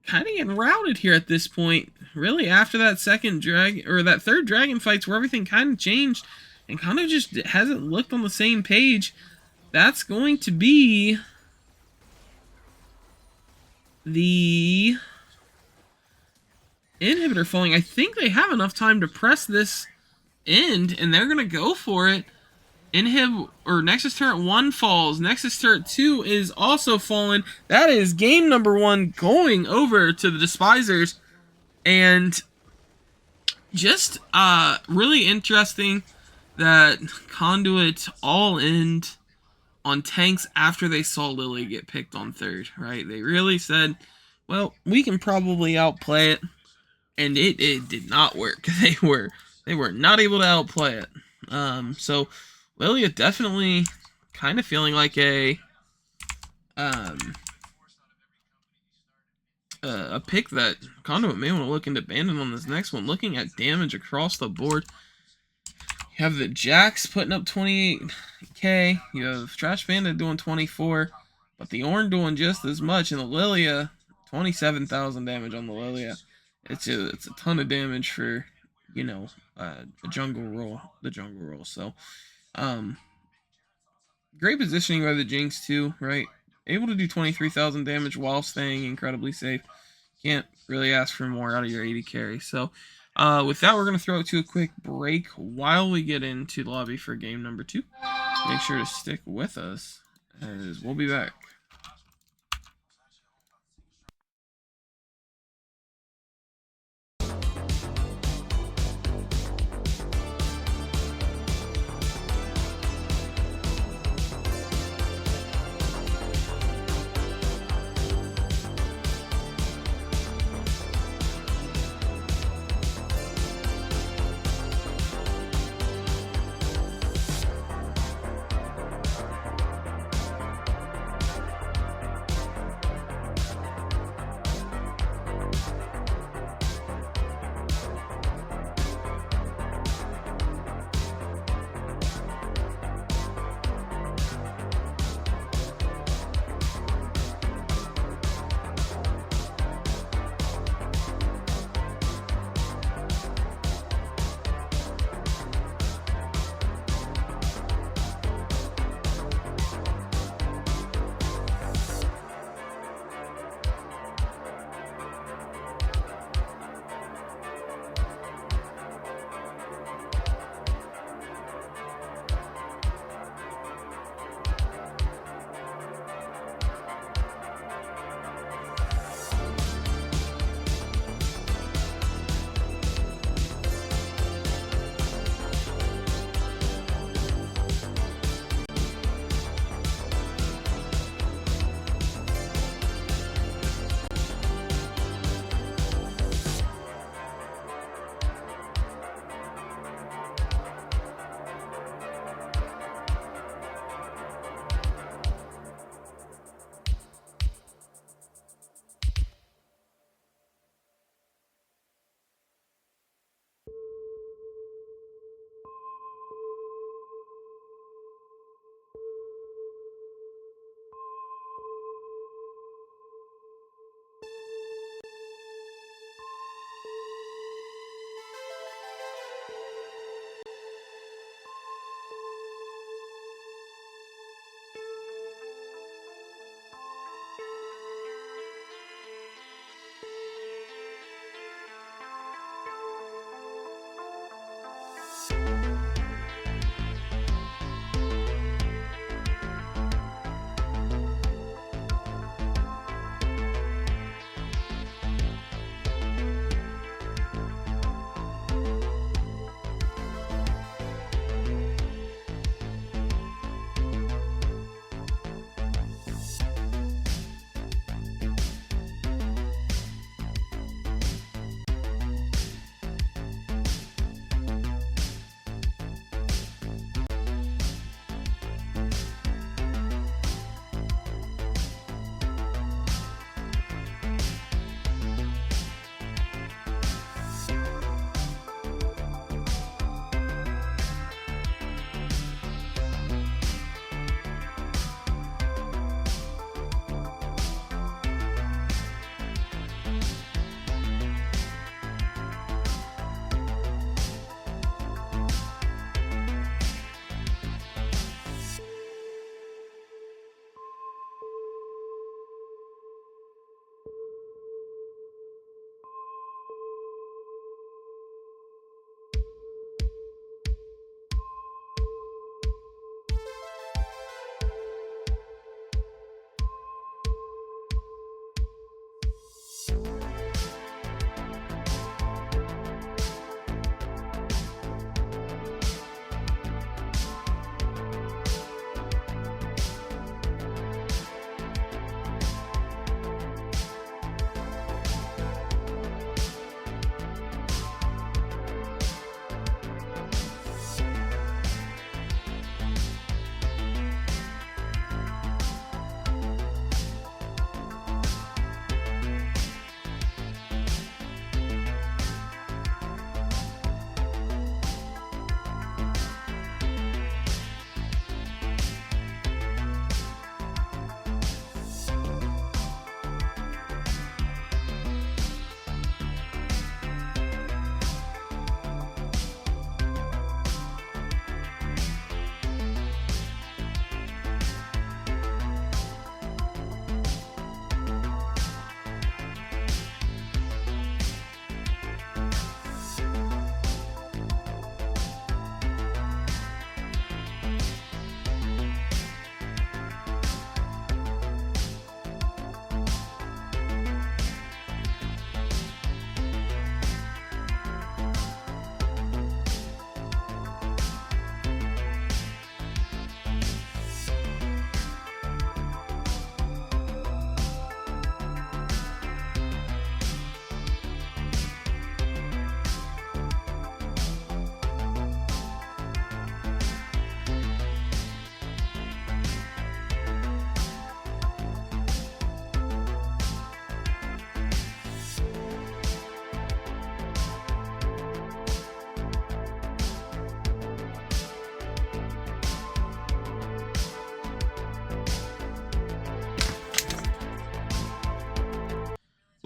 kind of getting routed here at this point. Really, after that that 3rd dragon fights where everything kind of changed and kind of just hasn't looked on the same page. That's going to be the inhibitor falling. I think they have enough time to press this end, and they're going to go for it. Nexus Turret 1 falls. Nexus Turret 2 is also fallen. That is game number 1 going over to the Despisers. And just really interesting that Conduit all end on tanks after they saw Lily get picked on 3rd, right? They really said, well, we can probably outplay it, and it did not work. They were not able to outplay it. So Lilia definitely kind of feeling like a pick that Conduit may want to look into banning on this next one. Looking at damage across the board, you have the Jax putting up 28k. You have Trash Panda doing 24, but the Ornn doing just as much, and the Lilia 27,000 damage on the Lilia. It's a ton of damage for a jungle role, the jungle role. So, great positioning by the Jinx too, right? Able to do 23,000 damage while staying incredibly safe. Can't really ask for more out of your AD carry. So. With that, we're going to throw it to a quick break while we get into the lobby for game number 2. Make sure to stick with us, as we'll be back.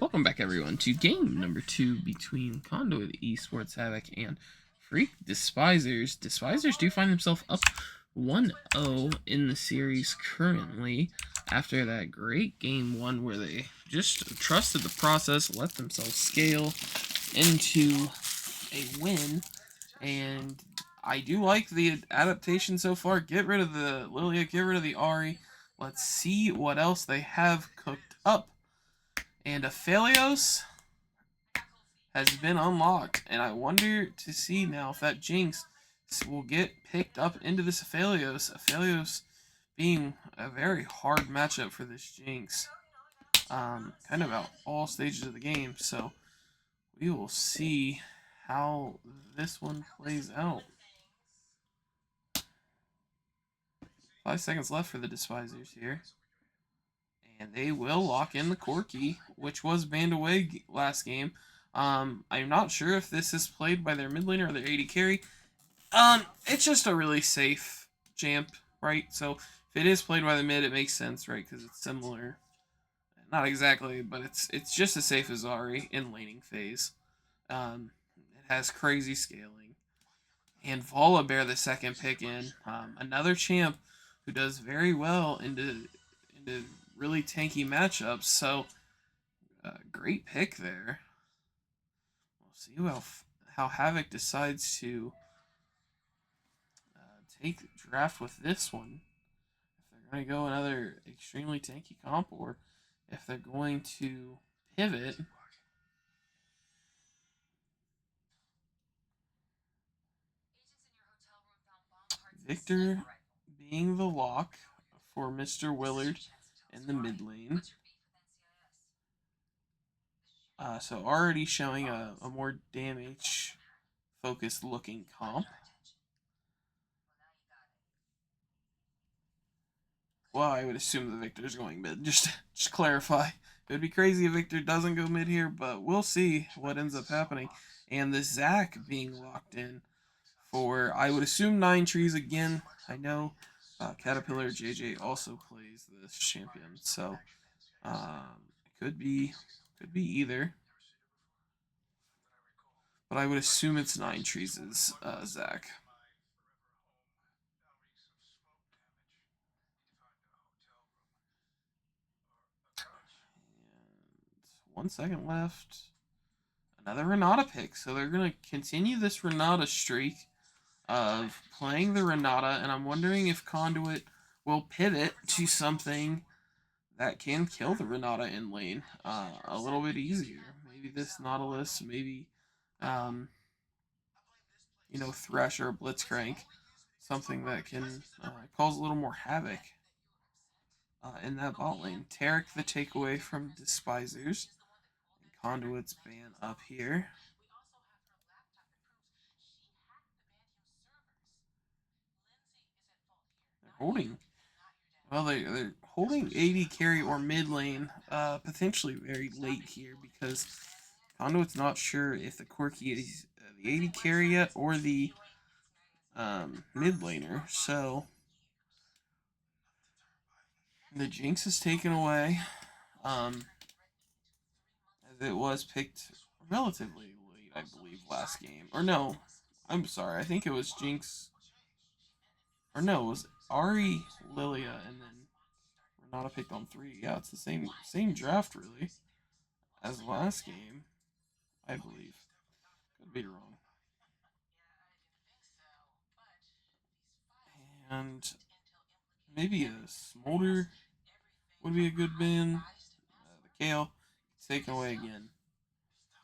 Welcome back, everyone, to game number 2 between Conduit Esports, Havoc, and Phreak Despisers. Despisers do find themselves up 1-0 in the series currently after that great game 1 where they just trusted the process, let themselves scale into a win, and I do like the adaptation so far. Get rid of the Lilia, get rid of the Ari. Let's see what else they have cooked up. And Aphelios has been unlocked, and I wonder to see now if that Jinx will get picked up into this Aphelios. Aphelios being a very hard matchup for this Jinx. Kind of out all stages of the game, so we will see how this one plays out. 5 seconds left for the Despisers here. And they will lock in the Corki, which was banned away last game. I'm not sure if this is played by their mid laner or their AD carry. It's just a really safe champ, right? So if it is played by the mid, it makes sense, right? Because it's similar. Not exactly, but it's just as safe as Ari in laning phase. It has crazy scaling. And Volibear, the second pick in. Another champ who does very well into really tanky matchups. So, great pick there. We'll see how Havoc decides to take draft with this one. If they're going to go another extremely tanky comp, or if they're going to pivot. Victor being the lock for Mr. Willard in the mid lane. So already showing a more damage focused looking comp. Well, I would assume the Victor's going mid. Just clarify. It would be crazy if Victor doesn't go mid here, but we'll see what ends up happening. And the Zac being locked in for, I would assume, 9 trees again. I know Caterpillar JJ also plays this champion, so it could be either. But I would assume it's 9 trees is Zac. And 1 second left. Another Renata pick. So they're going to continue this Renata streak of playing the Renata, and I'm wondering if Conduit will pivot to something that can kill the Renata in lane a little bit easier. Maybe this Nautilus, maybe, Thresh or Blitzcrank. Something that can cause a little more havoc in that bot lane. Tarek the takeaway from Despisers. Conduit's ban up here. They're holding. Well, they're holding AD carry or mid lane potentially very late here because Conduit's not sure if the Corki is the AD carry yet or the mid laner. So the Jinx is taken away. As it was picked relatively late, I believe, last game. Or no, I'm sorry. I think it was Jinx. Or no, it was Ari, Lilia, and then Renata picked on 3. Yeah, it's the same draft, really, as last game, I believe. Could be wrong. And maybe a Smolder would be a good ban. The Kale taken away again.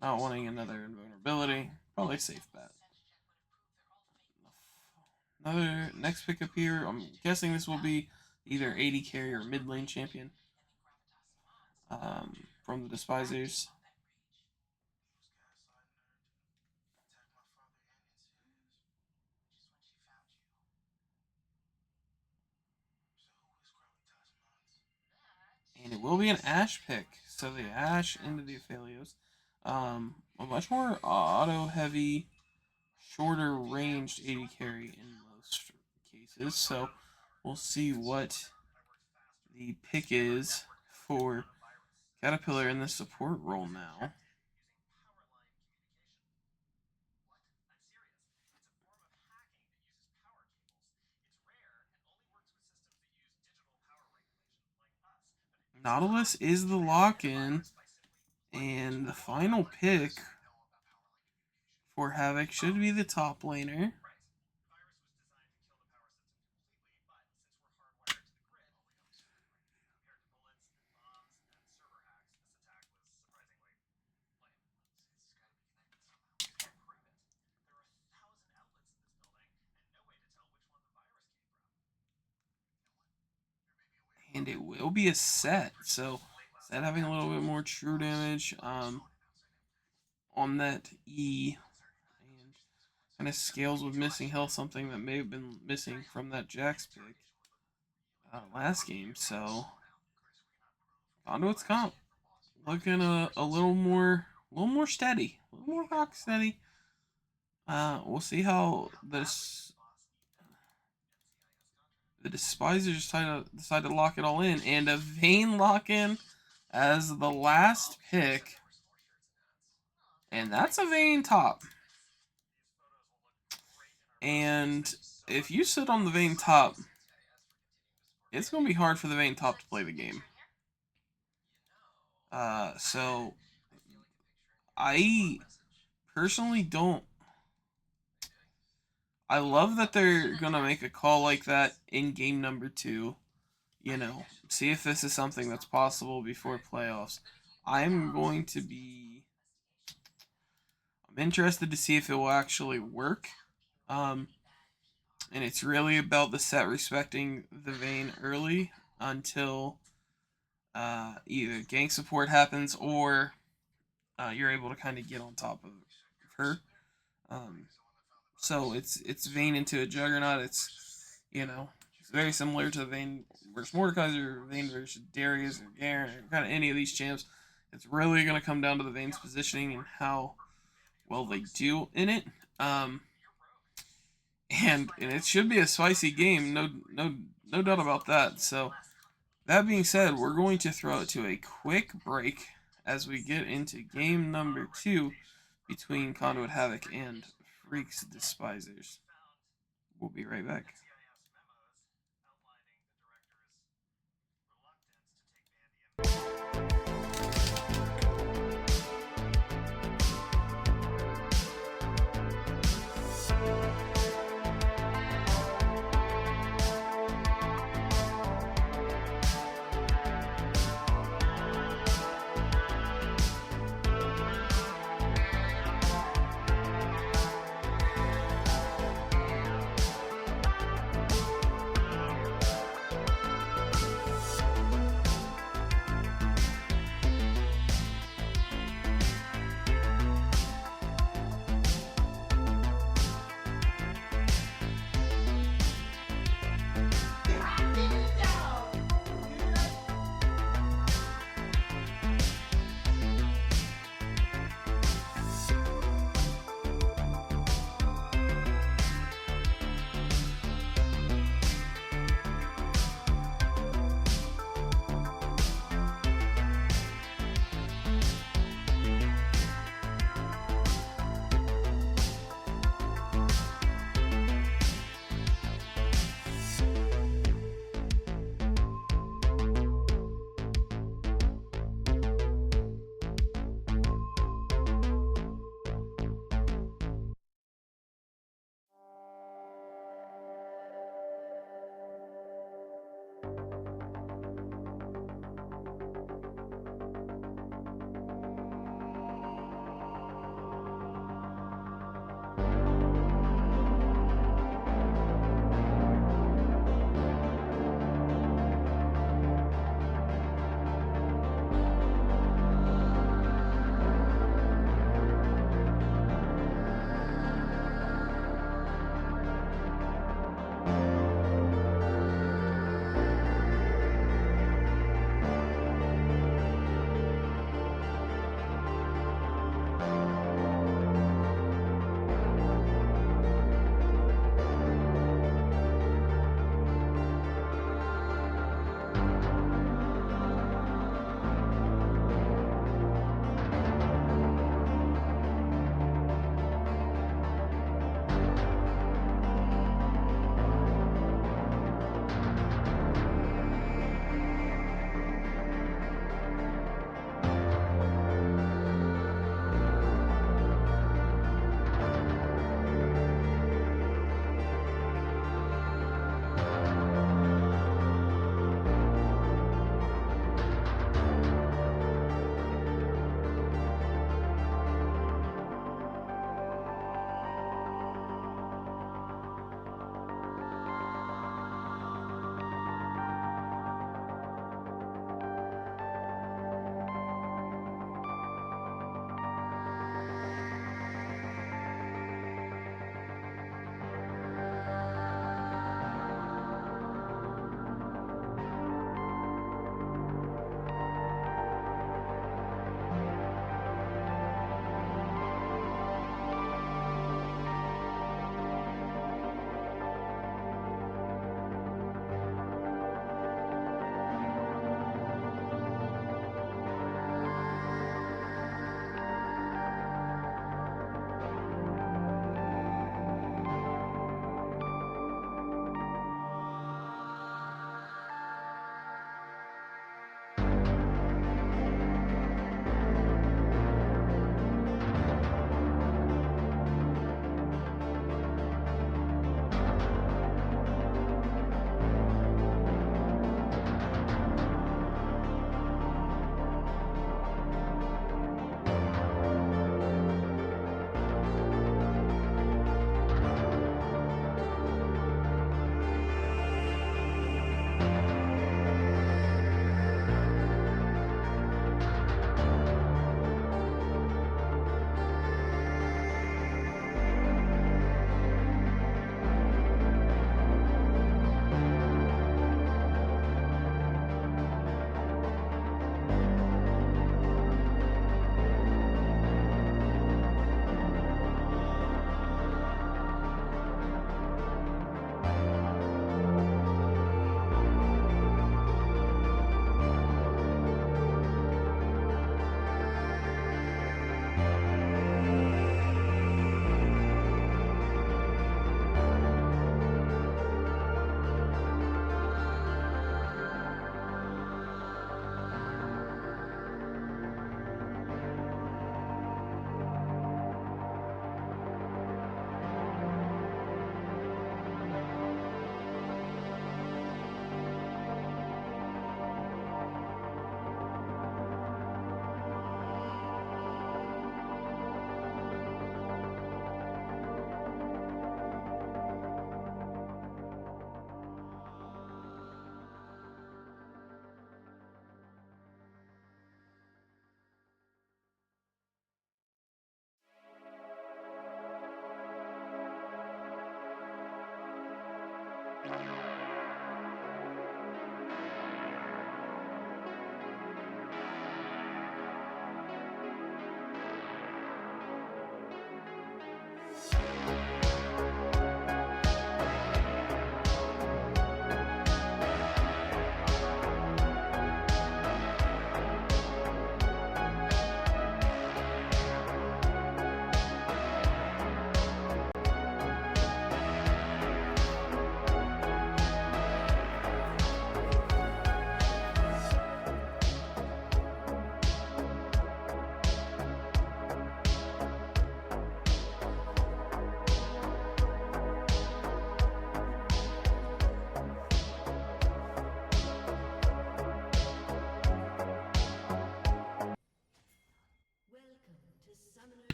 Not wanting another invulnerability. Probably a safe bet. Another next pickup here. I'm guessing this will be either AD carry or mid lane champion from the Despisers. And it will be an Ashe pick. So the Ashe into the Aphelios. A much more auto-heavy, shorter ranged AD carry in most cases. So we'll see what the pick is for Caterpillar in the support role now. Nautilus is the lock-in, and the final pick for Havoc should be the top laner. And it will be a set, so set having a little bit more true damage on that E, and kind of scales with missing health, something that may have been missing from that Jax pick last game. So Conduit's comp looking a little more steady, a little more rock steady. We'll see how the Despisers decide to lock it all in, and a Vayne lock-in as the last pick, and that's a Vayne top. And if you sit on the Vayne top, it's going to be hard for the Vayne top to play the game. So I personally don't. I love that they're going to make a call like that in game number 2. You know, see if this is something that's possible before playoffs. I'm interested to see if it will actually work. And it's really about the set respecting the Vayne early until either gank support happens or you're able to kind of get on top of her. So it's Vayne into a Juggernaut. It's very similar to Vayne versus Mordekaiser, Vayne versus Darius or Garen, or kind of any of these champs. It's really going to come down to the Vayne's positioning and how well they do in it. And it should be a spicy game, no doubt about that. So that being said, we're going to throw it to a quick break as we get into game number 2 between Conduit Havoc and Phreak's Despisers. We'll be right back.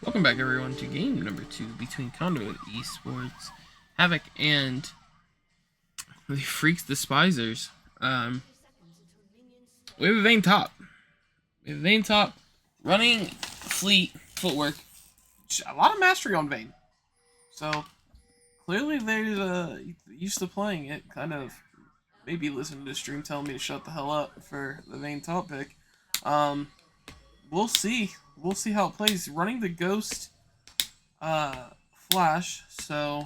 Welcome back, everyone, to game number 2 between Conduit Esports, Havoc, and the Phreak's Despisers. We have a Vayne top. Running fleet footwork. A lot of mastery on Vayne. So, clearly they're used to playing it. Kind of maybe listening to the stream telling me to shut the hell up for the Vayne top pick. We'll see. We'll see how it plays. Running the Ghost flash, so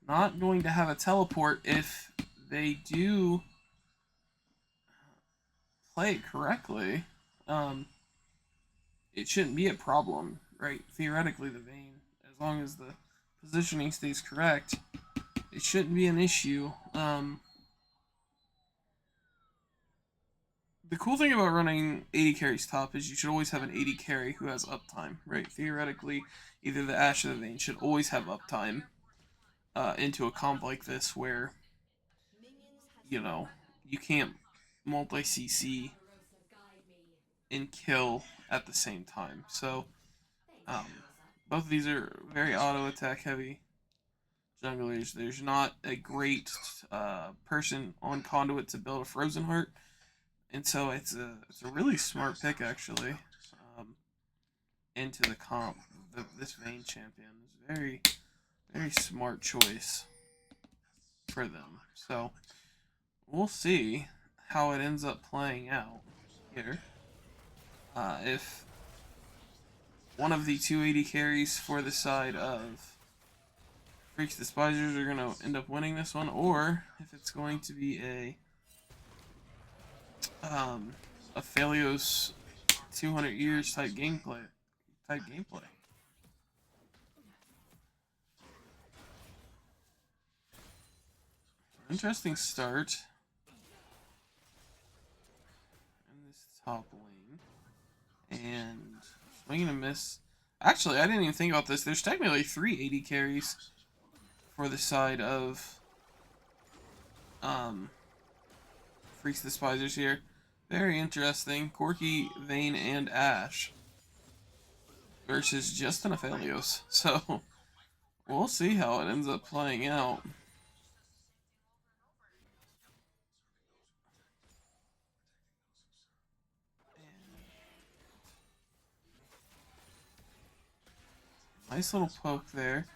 not going to have a teleport if they do play it correctly. It shouldn't be a problem, right? Theoretically, the Vayne, as long as the positioning stays correct, it shouldn't be an issue. The cool thing about running 80 carries top is you should always have an 80 carry who has uptime, right? Theoretically, either the Ashe or the Vayne should always have uptime into a comp like this where, you know, you can't multi-CC and kill at the same time. So, both of these are very auto-attack heavy junglers. There's not a great person on Conduit to build a Frozen Heart. And so it's a really smart pick, actually, into the comp. This Vayne champion is very, very smart choice for them. So we'll see how it ends up playing out here. If one of the 280 carries for the side of Phreak's Despisers are going to end up winning this one, or if it's going to be a Phalios 200 years type gameplay. Interesting start in this top lane, and swing and a miss. Actually, I didn't even think about this. There's technically 380 carries for the side of Phreak's Despisers here. Very interesting. Corki, Vayne, and Ashe versus just an Aphelios. So we'll see how it ends up playing out. Nice little poke there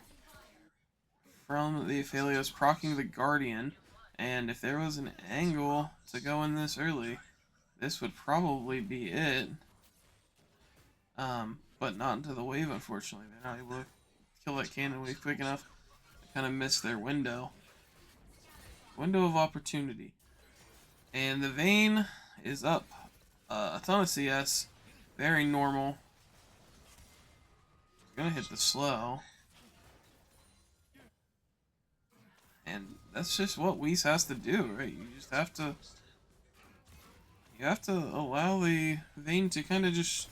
from the Aphelios proccing the Guardian. And if there was an angle to go in this early, this would probably be it. But not into the wave, unfortunately. They're not able to kill that cannon wave quick enough. They kind of missed their window. Window of opportunity. And the Vayne is up. A ton of CS. Very normal. Gonna hit the slow. And that's just what Whis has to do, right? You just have to... You have to allow the Vayne to kind of just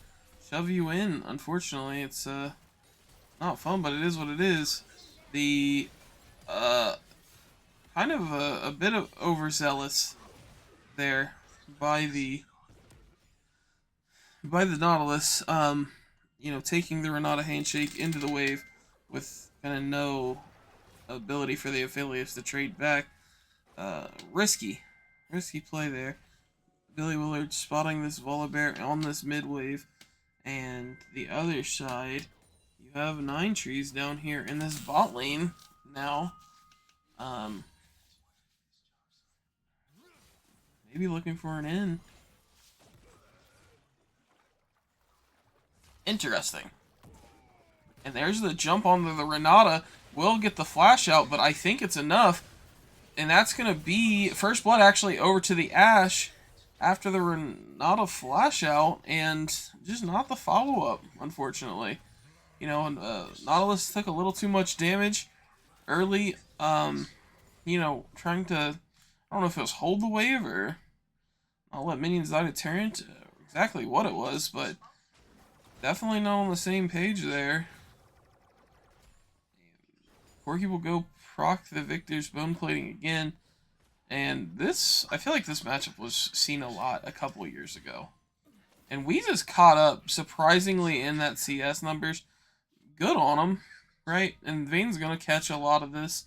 shove you in. Unfortunately, it's not fun, but it is what it is. The kind of a bit of overzealous there by the Nautilus. You know, taking the Renata handshake into the wave with kind of no ability for the Aphelios to trade back. Risky play there. Billy Willard spotting this Volibear on this mid wave, and the other side, you have 9 trees down here in this bot lane now. Maybe looking for an in. Interesting. And there's the jump onto the Renata. Will get the flash out, but I think it's enough. And that's going to be first blood actually over to the Ashe after the Renata flash out, and just not the follow-up, unfortunately. You know, Nautilus took a little too much damage early. You know, trying to, I don't know if it was hold the wave or I'll let minions die to turret. Exactly what it was, but definitely not on the same page there. Corki will go proc the Victor's bone plating again. And this, I feel like this matchup was seen a lot a couple years ago. And Weezus caught up surprisingly in that CS numbers. Good on him, right? And Vayne's going to catch a lot of this.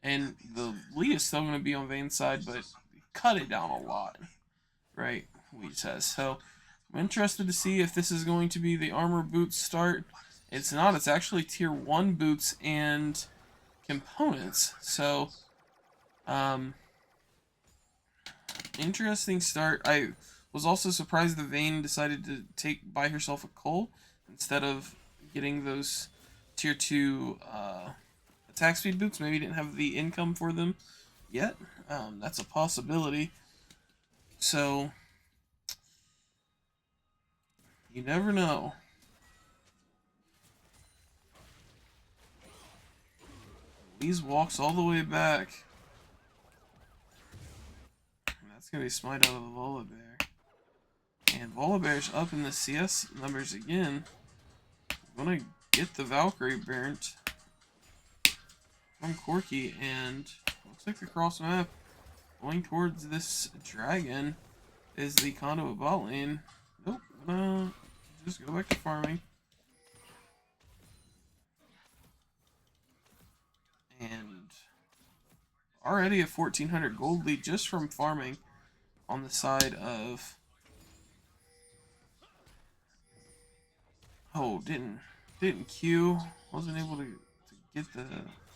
And the lead is still going to be on Vayne's side, but cut it down a lot, right? Weezus has. So I'm interested to see if this is going to be the armor boots start. It's not. It's actually tier 1 boots and components. So, interesting start. I was also surprised that Vayne decided to buy herself a Cull instead of getting those tier 2 attack speed boots. Maybe didn't have the income for them yet. That's a possibility. So, you never know. These walks all the way back. And that's going to be smite out of the Volibear. And Volibear's up in the CS numbers again. Going to get the Valkyrie burnt from Corki, and looks like across the map, going towards this dragon, is the Conduit bot lane. Nope, just go back to farming. And already a 1400 gold lead just from farming on the side of... Oh, didn't Q, wasn't able to get the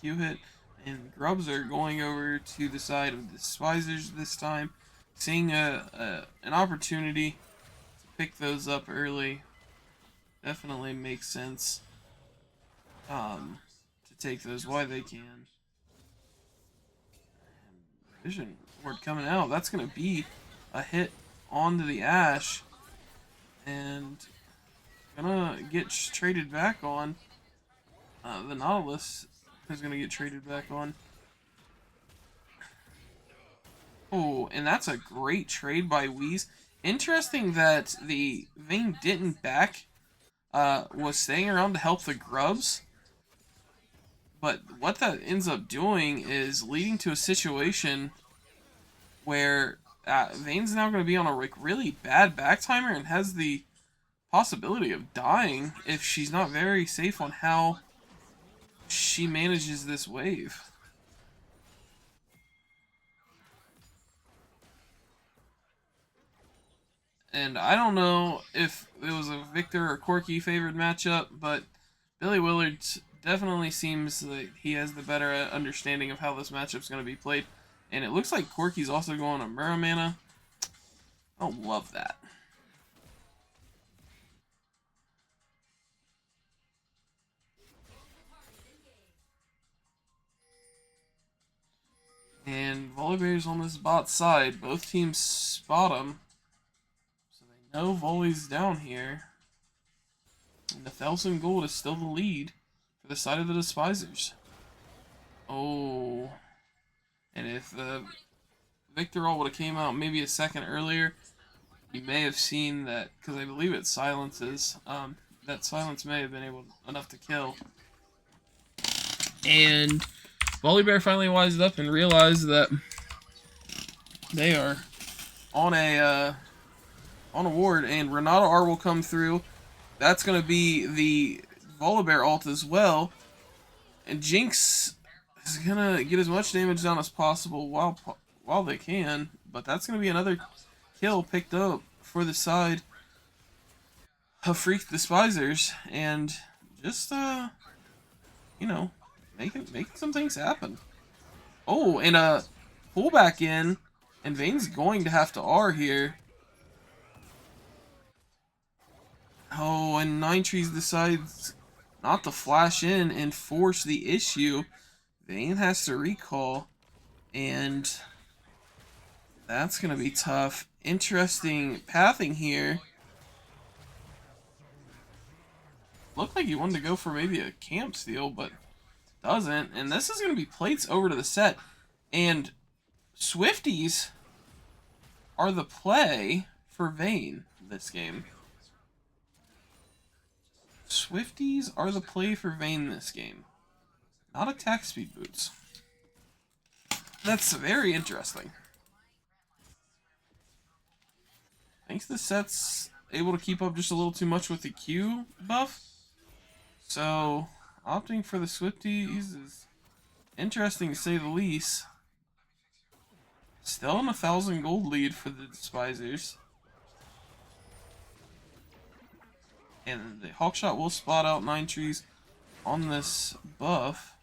Q hit. And Grubs are going over to the side of the Despisers this time, seeing an opportunity to pick those up early. Definitely makes sense to take those while they can. And Vision Ward coming out. That's going to be a hit onto the Ashe. And gonna get traded back on. The Nautilus is gonna get traded back on. Oh, and that's a great trade by Weez. Interesting that the Vayne didn't back, was staying around to help the Grubs. But what that ends up doing is leading to a situation where Vayne's now going to be on a really bad back timer and has the possibility of dying if she's not very safe on how she manages this wave. And I don't know if it was a Victor or Corki favored matchup, but Billy Willard definitely seems like he has the better understanding of how this matchup's going to be played. And it looks like Corki's also going to Muramana. I don't love that. And Volibear's on this bot side. Both teams spot him. So they know Volley's down here. And the 1,000 gold is still the lead for the side of the Despisers. Oh. And if Victor all would have came out maybe a second earlier, you may have seen that, because I believe it silences. That silence may have been enough to kill. And Volibear finally wised up and realized that they are on a ward, and Renata R will come through. That's going to be the Volibear ult as well, and Jinx is going to get as much damage down as possible while they can, but that's going to be another kill picked up for the side of Phreak Despisers, and just you know, making some things happen. Oh, and a pull back in, and Vayne's going to have to R here. Oh, and Nine Trees decides not to flash in and force the issue. Vayne has to recall, and that's going to be tough. Interesting pathing here. Looked like he wanted to go for maybe a camp steal, but doesn't. And this is going to be plates over to the set. And Swifties are the play for Vayne this game. Swifties are the play for Vayne this game. Not attack speed boots. That's very interesting. Thanks to the sets able to keep up just a little too much with the Q buff. So, opting for the Swifties is interesting to say the least. Still in 1,000 gold lead for the Despisers. And the Hawkshot will spot out 9 trees on this buff.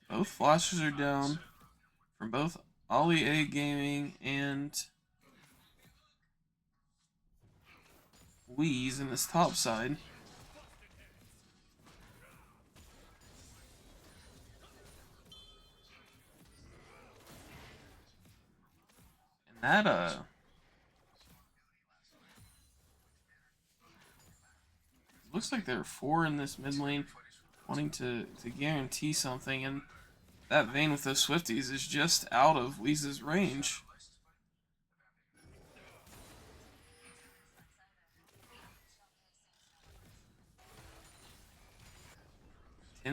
Both flashes are down from both Ollie A Gaming and Wheeze in this top side. And that looks like there are 4 in this mid lane wanting to guarantee something, and that Vayne with those Swifties is just out of Wheeze's range.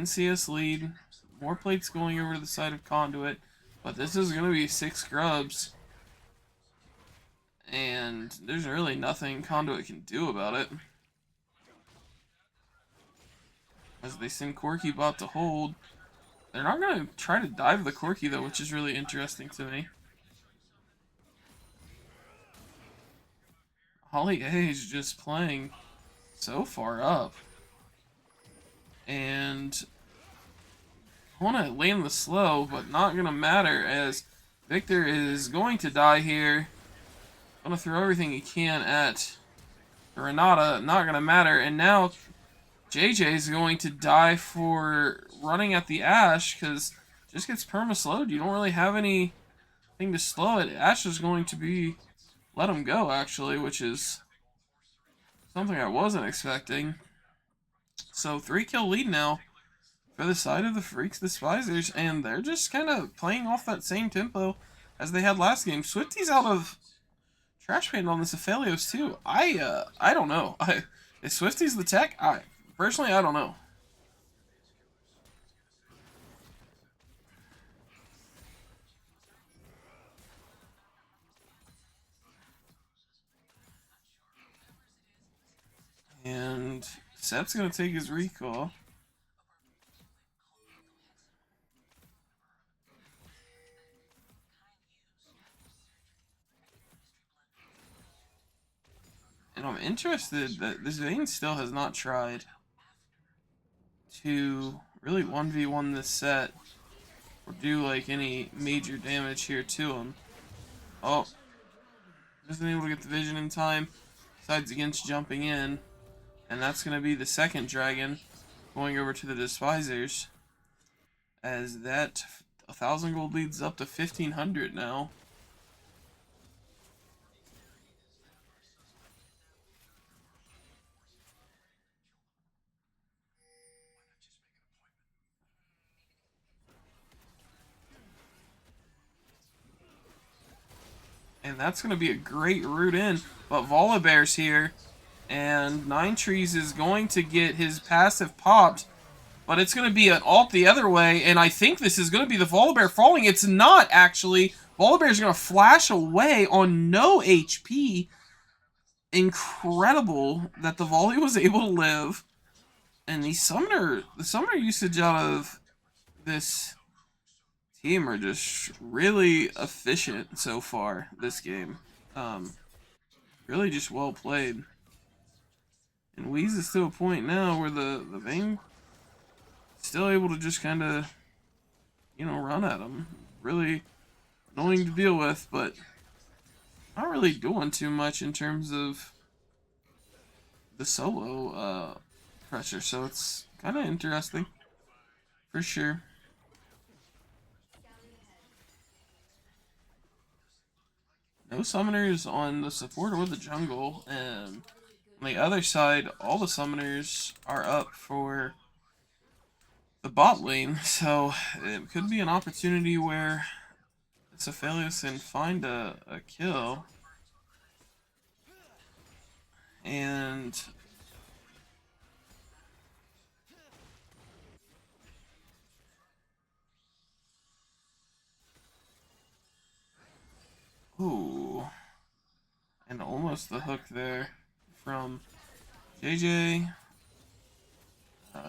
CS lead, more plates going over to the side of Conduit, but this is going to be 6 grubs, and there's really nothing Conduit can do about it. As they send Corki bot to hold. They're not going to try to dive the Corki though, which is really interesting to me. Holly A is just playing so far up. And I want to land the slow, but not going to matter as Victor is going to die here. Going to throw everything he can at Renata, not going to matter. And now JJ is going to die for running at the Ashe because it just gets perma-slowed. You don't really have anything to slow it. Ashe is going to be let him go, actually, which is something I wasn't expecting. So 3-kill lead now for the side of the Phreak's Despisers, and they're just kind of playing off that same tempo as they had last game. Swifty's out of Trash Panda on this Aphelios too. I don't know. Is Swifty's the tech? Personally, I don't know. And Sep's going to take his recall. And I'm interested that this Vayne still has not tried to really 1v1 this set or do like any major damage here to him. Oh, isn't able to get the vision in time. Decides against jumping in, and that's going to be the second dragon going over to the Despisers, as that 1,000 gold leads up to 1,500 now. And that's going to be a great route in. But Volibear's here. And 9 Trees is going to get his passive popped. But it's going to be an ult the other way. And I think this is going to be the Volibear falling. It's not, actually. Volibear's going to flash away on no HP. Incredible that the Volley was able to live. And the summoner usage out of this team are just really efficient so far this game. Really just well played. And Wheeze is to a point now where the Vayne still able to just kind of, you know, run at him. Really annoying to deal with, but not really doing too much in terms of the solo pressure. So it's kind of interesting, for sure. No summoners on the support or the jungle, and on the other side, all the summoners are up for the bot lane, so it could be an opportunity where Aphelios can find a kill. And Ooh. And almost the hook there from JJ.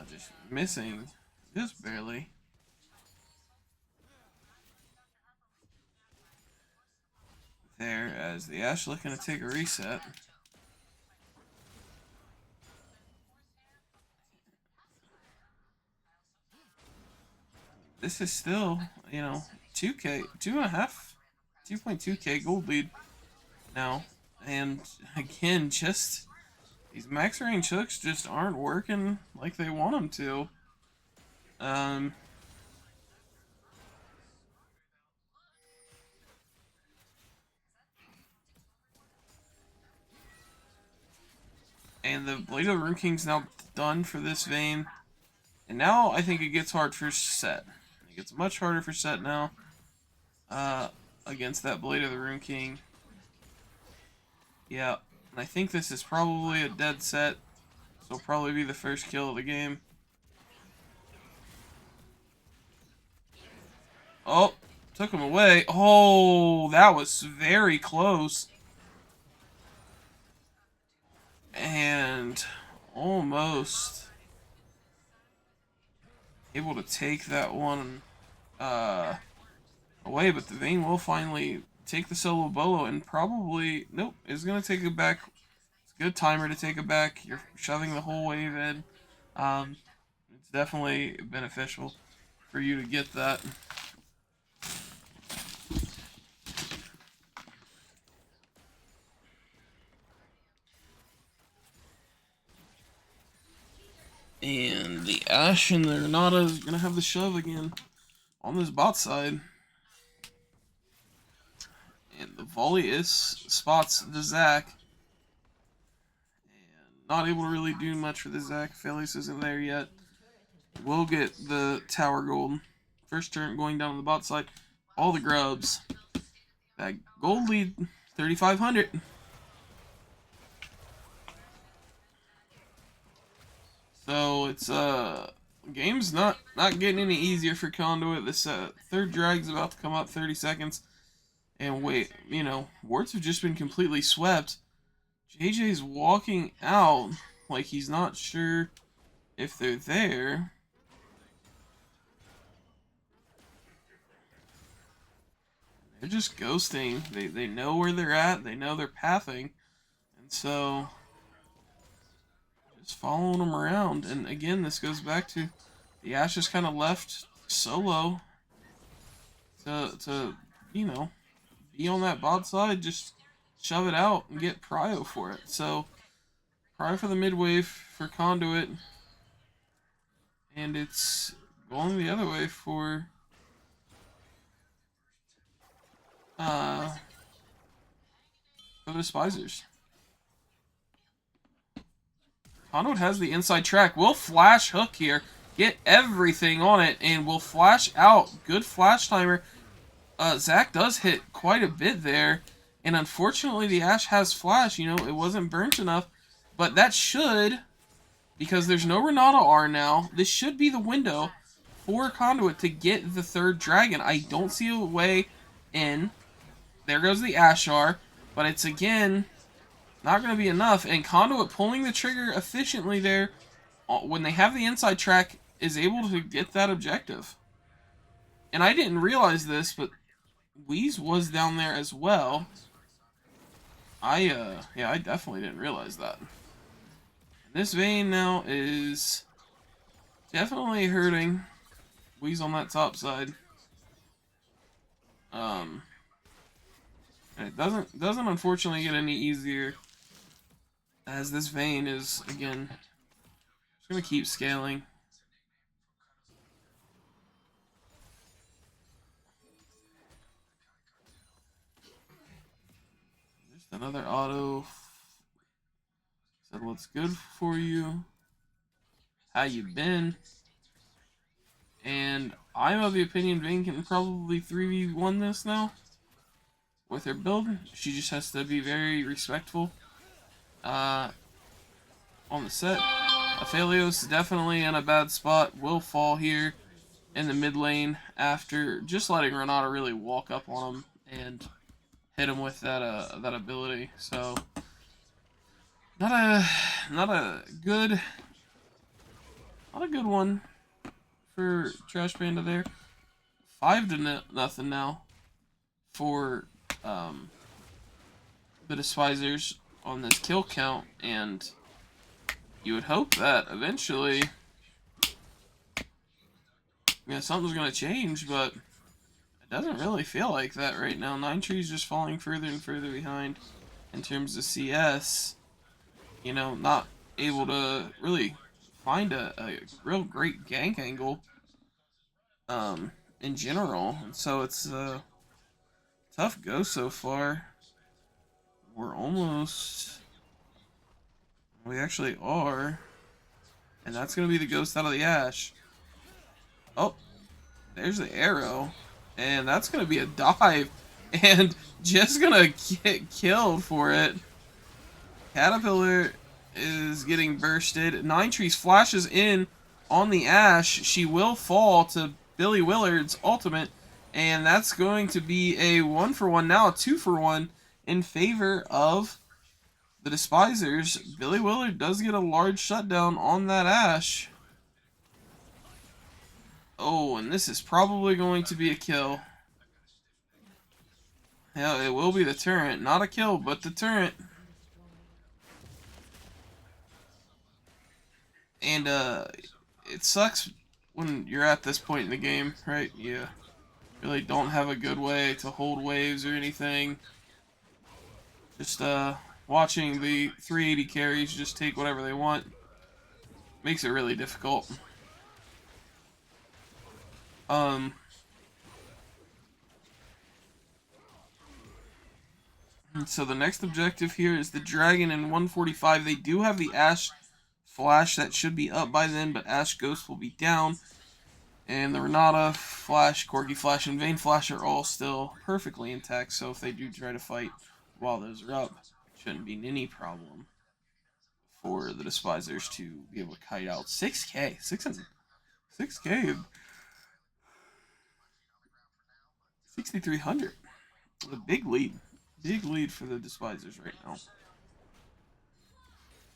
Just missing. Just barely. There, as the Ashe looking to take a reset. This is still, 2K, 2.2K gold lead now. And again, just these max range hooks just aren't working like they want them to. And the Blade of the Rune King's now done for this vein. And now I think it gets hard for Set. It gets much harder for Set now. Against that Blade of the Rune King. Yeah, and I think this is probably a dead set. So it'll probably be the first kill of the game. Oh, took him away. Oh, that was very close. And almost able to take that one away, but the Vayne will finally take the solo bolo and probably, nope, is going to take it back. It's a good timer to take it back. You're shoving the whole wave in. It's definitely beneficial for you to get that. And the Ashe and the Renata is going to have the shove again on this bot side. And the volley is spots the Zac. And not able to really do much for the Zac. Phelios isn't there yet. We'll get the tower gold. First turn going down on the bot side. All the grubs. That gold lead, 3,500. So it's game's not getting any easier for Conduit. This third drag's about to come up, 30 seconds. And wait, wards have just been completely swept. JJ's walking out like he's not sure if they're there. They're just ghosting. They know where they're at. They know they're pathing. And so just following them around. And again, this goes back to the Ashe just kind of left solo to be on that bot side, just shove it out and get prio for it. So prio for the mid wave for Conduit, and it's going the other way for the Despisers. Conduit has the inside track. We'll flash hook here. Get everything on it, and we'll flash out. Good flash timer. Zac does hit quite a bit there. And unfortunately, the Ashe has flash. It wasn't burnt enough. But that should, because there's no Renata R now, this should be the window for Conduit to get the third dragon. I don't see a way in. There goes the Ashe R. But it's, again, not going to be enough. And Conduit pulling the trigger efficiently there, when they have the inside track, is able to get that objective. And I didn't realize this, but Wheeze was down there as well. I definitely didn't realize that. And this Vayne now is definitely hurting Wheeze on that top side. And it doesn't unfortunately get any easier, as this Vayne is, again, just gonna keep scaling. Another auto. Said, what's good for you? How you been? And I'm of the opinion Vayne can probably 3v1 this now. With her build. She just has to be very respectful. On the set. Phelios definitely in a bad spot. Will fall here in the mid lane after just letting Renata really walk up on him and hit him with that ability. So not a good one for Trash Panda there. 5-0 now for the Despisers on this kill count, and you would hope that eventually, something's gonna change, but it doesn't really feel like that right now. Nine Tree's just falling further and further behind in terms of CS. Not able to really find a real great gank angle in general, and so it's a tough go so far. We actually are, and that's gonna be the ghost out of the ash. Oh, there's the arrow, and that's gonna be a dive, and just gonna get killed for it. Caterpillar is getting bursted. Nine Trees flashes in on the ash. She will fall to Billy Willard's ultimate, and that's going to be a 1-for-1, now a 2-for-1 in favor of the Despisers. Billy Willard does get a large shutdown on that ash. Oh, and this is probably going to be a kill. Yeah, it will be the turret. Not a kill, but the turret. And it sucks when you're at this point in the game, right? You really don't have a good way to hold waves or anything. Just watching the 380 carries just take whatever they want makes it really difficult. So the next objective here is the Dragon in 145. They do have the Ash Flash that should be up by then, but Ash Ghost will be down. And the Renata Flash, Corgi Flash, and Vayne Flash are all still perfectly intact, so if they do try to fight while those are up, it shouldn't be any problem for the Despisers to be able to kite out. 6K, 6K, 6,300. A big lead for the Despisers right now.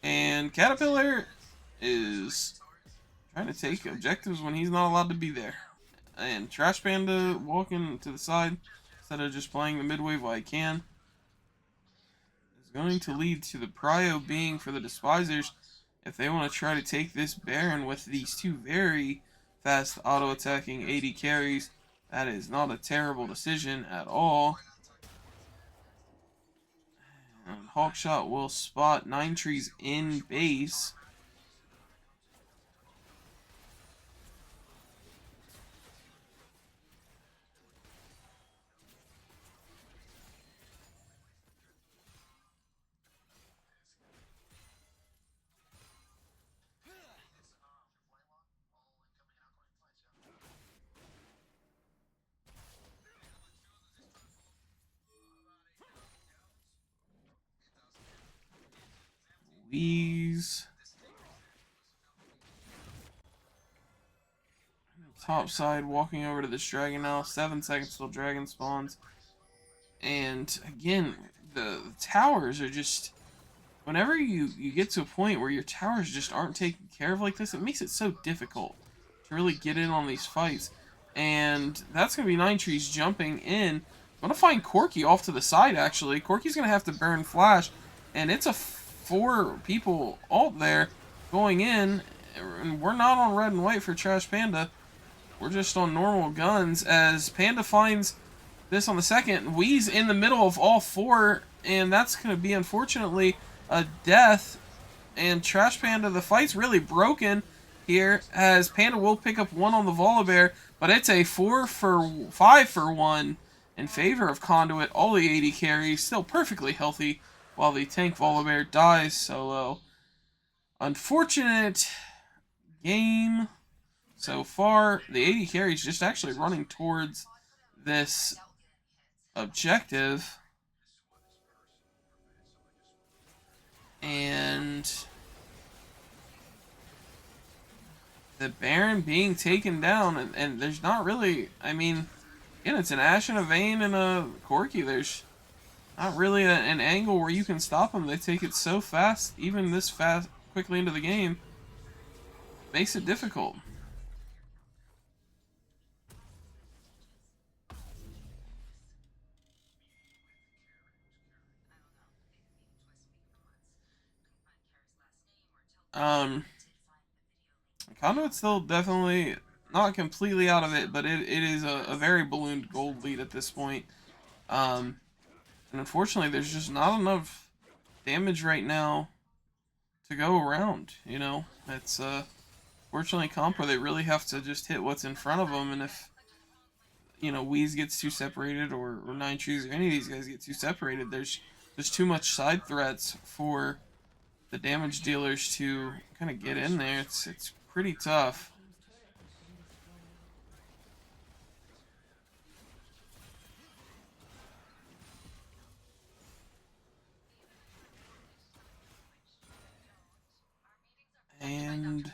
And Caterpillar is trying to take objectives when he's not allowed to be there. And Trash Panda walking to the side instead of just playing the mid wave while he can is going to lead to the prio being for the Despisers if they want to try to take this Baron with these two very fast auto-attacking AD carries. That is not a terrible decision at all. And Hawkshot will spot Nine Trees in base. These top side walking over to this dragon now. 7 seconds till dragon spawns. And again, the towers are just, whenever you get to a point where your towers just aren't taken care of like this, it makes it so difficult to really get in on these fights. And that's going to be Nine Trees jumping in. I'm going to find Corki off to the side, actually. Corki's going to have to burn Flash, and it's a 4 people ult there going in, and we're not on red and white for Trash Panda. We're just on normal guns as Panda finds this on the second. Wee's in the middle of all 4, and that's going to be, unfortunately, a death. And Trash Panda, the fight's really broken here as Panda will pick up 1 on the Volibear, but it's a 5-for-1 in favor of Conduit. All the AD carries still perfectly healthy, while the tank Volibear dies solo. Unfortunate game so far. The AD carries just actually running towards this objective. And the Baron being taken down, and there's not really, I mean, again, it's an Ashe and a Vayne and a Corki. There's not really an angle where you can stop them. They take it so fast, even this fast, quickly into the game, makes it difficult. Um, Conduit's still definitely not completely out of it, but it is a very ballooned gold lead at this point. Um, and unfortunately, there's just not enough damage right now to go around. You know, it's fortunately Compo, they really have to just hit what's in front of them, and if Wheeze gets too separated, or Nine Trees, or any of these guys get too separated, there's too much side threats for the damage dealers to kind of get in there. It's pretty tough. And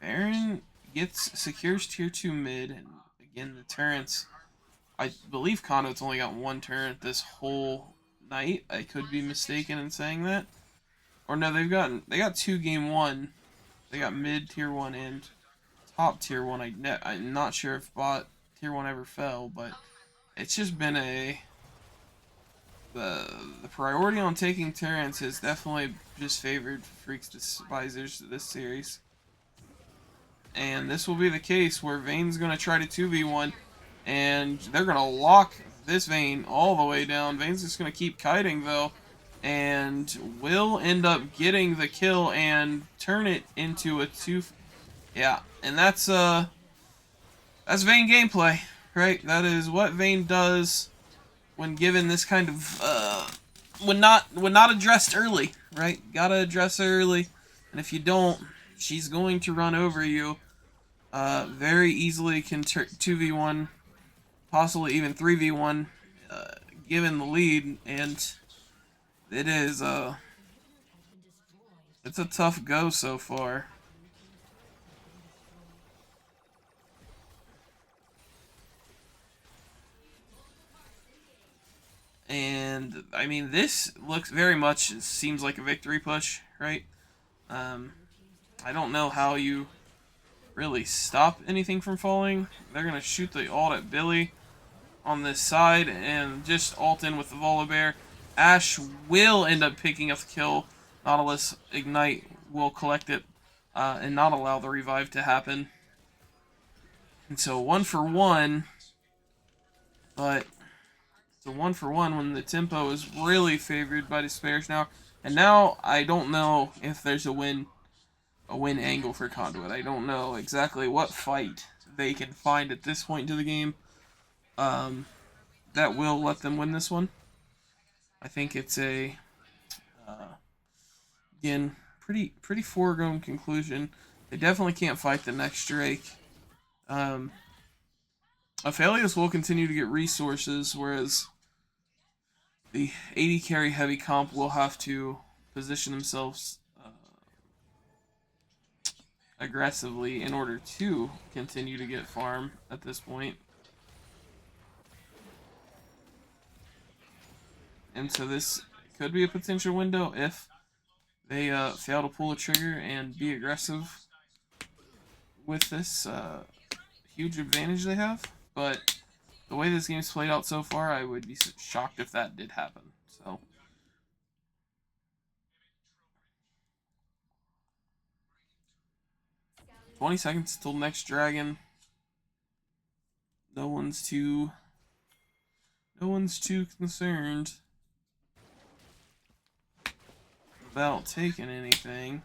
Baron secures tier 2 mid, and again the turrets. I believe Conduit's only got one turret this whole night. I could be mistaken in saying that. Or no, they got two game 1. They got mid tier 1 and top tier 1. I'm not sure if bot tier 1 ever fell, but it's just been the priority on taking turrets has definitely just favored Phreak's Despisers this series. And this will be the case where Vayne's going to try to 2v1, and they're going to lock this Vayne all the way down. Vayne's just going to keep kiting, though, and will end up getting the kill and turn it into a 2... Yeah, and that's Vayne gameplay, right? That is what Vayne does when given this kind of, when not addressed early, right? Gotta address her early, and if you don't, she's going to run over you. Very easily can 2v1, possibly even 3v1, given the lead, and it is, it's a tough go so far. And, I mean, this looks very much, seems like a victory push, right? I don't know how you really stop anything from falling. They're going to shoot the ult at Billy on this side and just ult in with the Volibear. Ashe will end up picking up the kill. Nautilus Ignite will collect it and not allow the revive to happen. And so 1 for 1, but it's a 1 for 1 when the tempo is really favored by Despisers now. And now I don't know if there's a win angle for Conduit. I don't know exactly what fight they can find at this point into the game that will let them win this one. I think it's a again pretty foregone conclusion. They definitely can't fight the next Drake. Aphelios will continue to get resources, whereas the 80 carry heavy comp will have to position themselves aggressively in order to continue to get farm at this point. And so this could be a potential window if they fail to pull the trigger and be aggressive with this huge advantage they have. But the way this game's played out so far, I would be shocked if that did happen. So 20 seconds till next dragon. No one's too concerned about taking anything.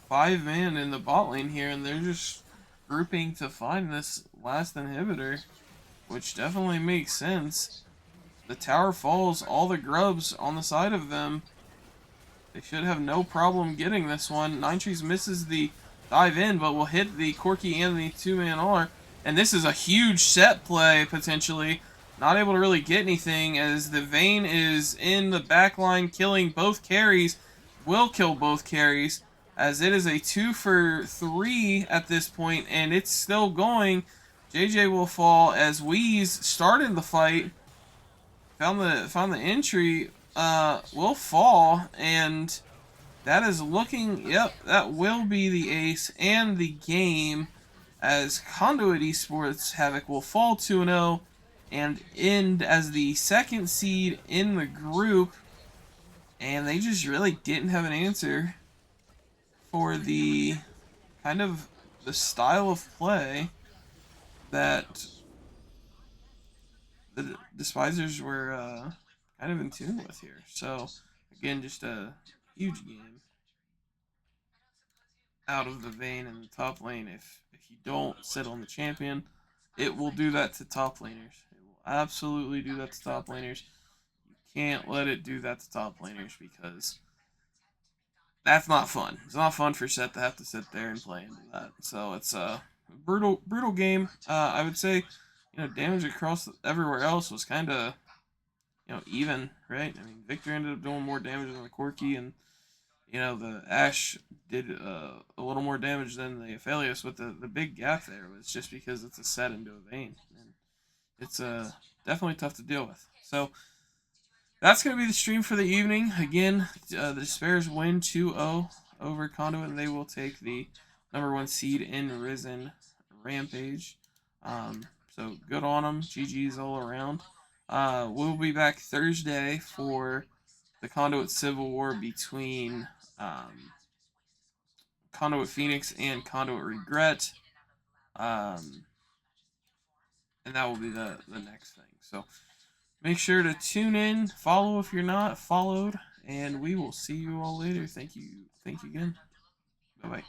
Five man in the bot lane here, and they're just grouping to find this last inhibitor, which definitely makes sense. The tower falls, all the grubs on the side of them. They should have no problem getting this one. Nine Trees misses the dive in, but will hit the Corki and the two-man R. And this is a huge set play, potentially. Not able to really get anything, as the Vayne is in the back line, killing both carries. Will kill both carries, as it is a 2 for 3 at this point, and it's still going. JJ will fall as Wheeze started the fight. Found the entry, will fall, and that is looking, yep, that will be the ace and the game, as Conduit Esports Havoc will fall 2-0 and end as the second seed in the group, and they just really didn't have an answer for the kind of the style of play that the Despisers were kind of in tune with here. So, again, just a huge game out of the Vayne in the top lane. If you don't sit on the champion, it will do that to top laners. It will absolutely do that to top laners. You can't let it do that to top laners, because that's not fun. It's not fun for Set to have to sit there and play into that. So it's a brutal game. I would say, damage across everywhere else was kind of, even, right? I mean, Victor ended up doing more damage than the Corki, and the Ashe did a little more damage than the Aphelios, but the big gap there was just because it's a set into a Vayne, and it's definitely tough to deal with. So that's going to be the stream for the evening. Again, the Despisers win 2-0 over Conduit, and they will take the #1 seed in Risen Rampage. So good on them. GG's all around. We'll be back Thursday for the Conduit Civil War between Conduit Phoenix and Conduit Regret. And that will be the next thing. So make sure to tune in, follow if you're not followed, and we will see you all later. Thank you again. Bye-bye.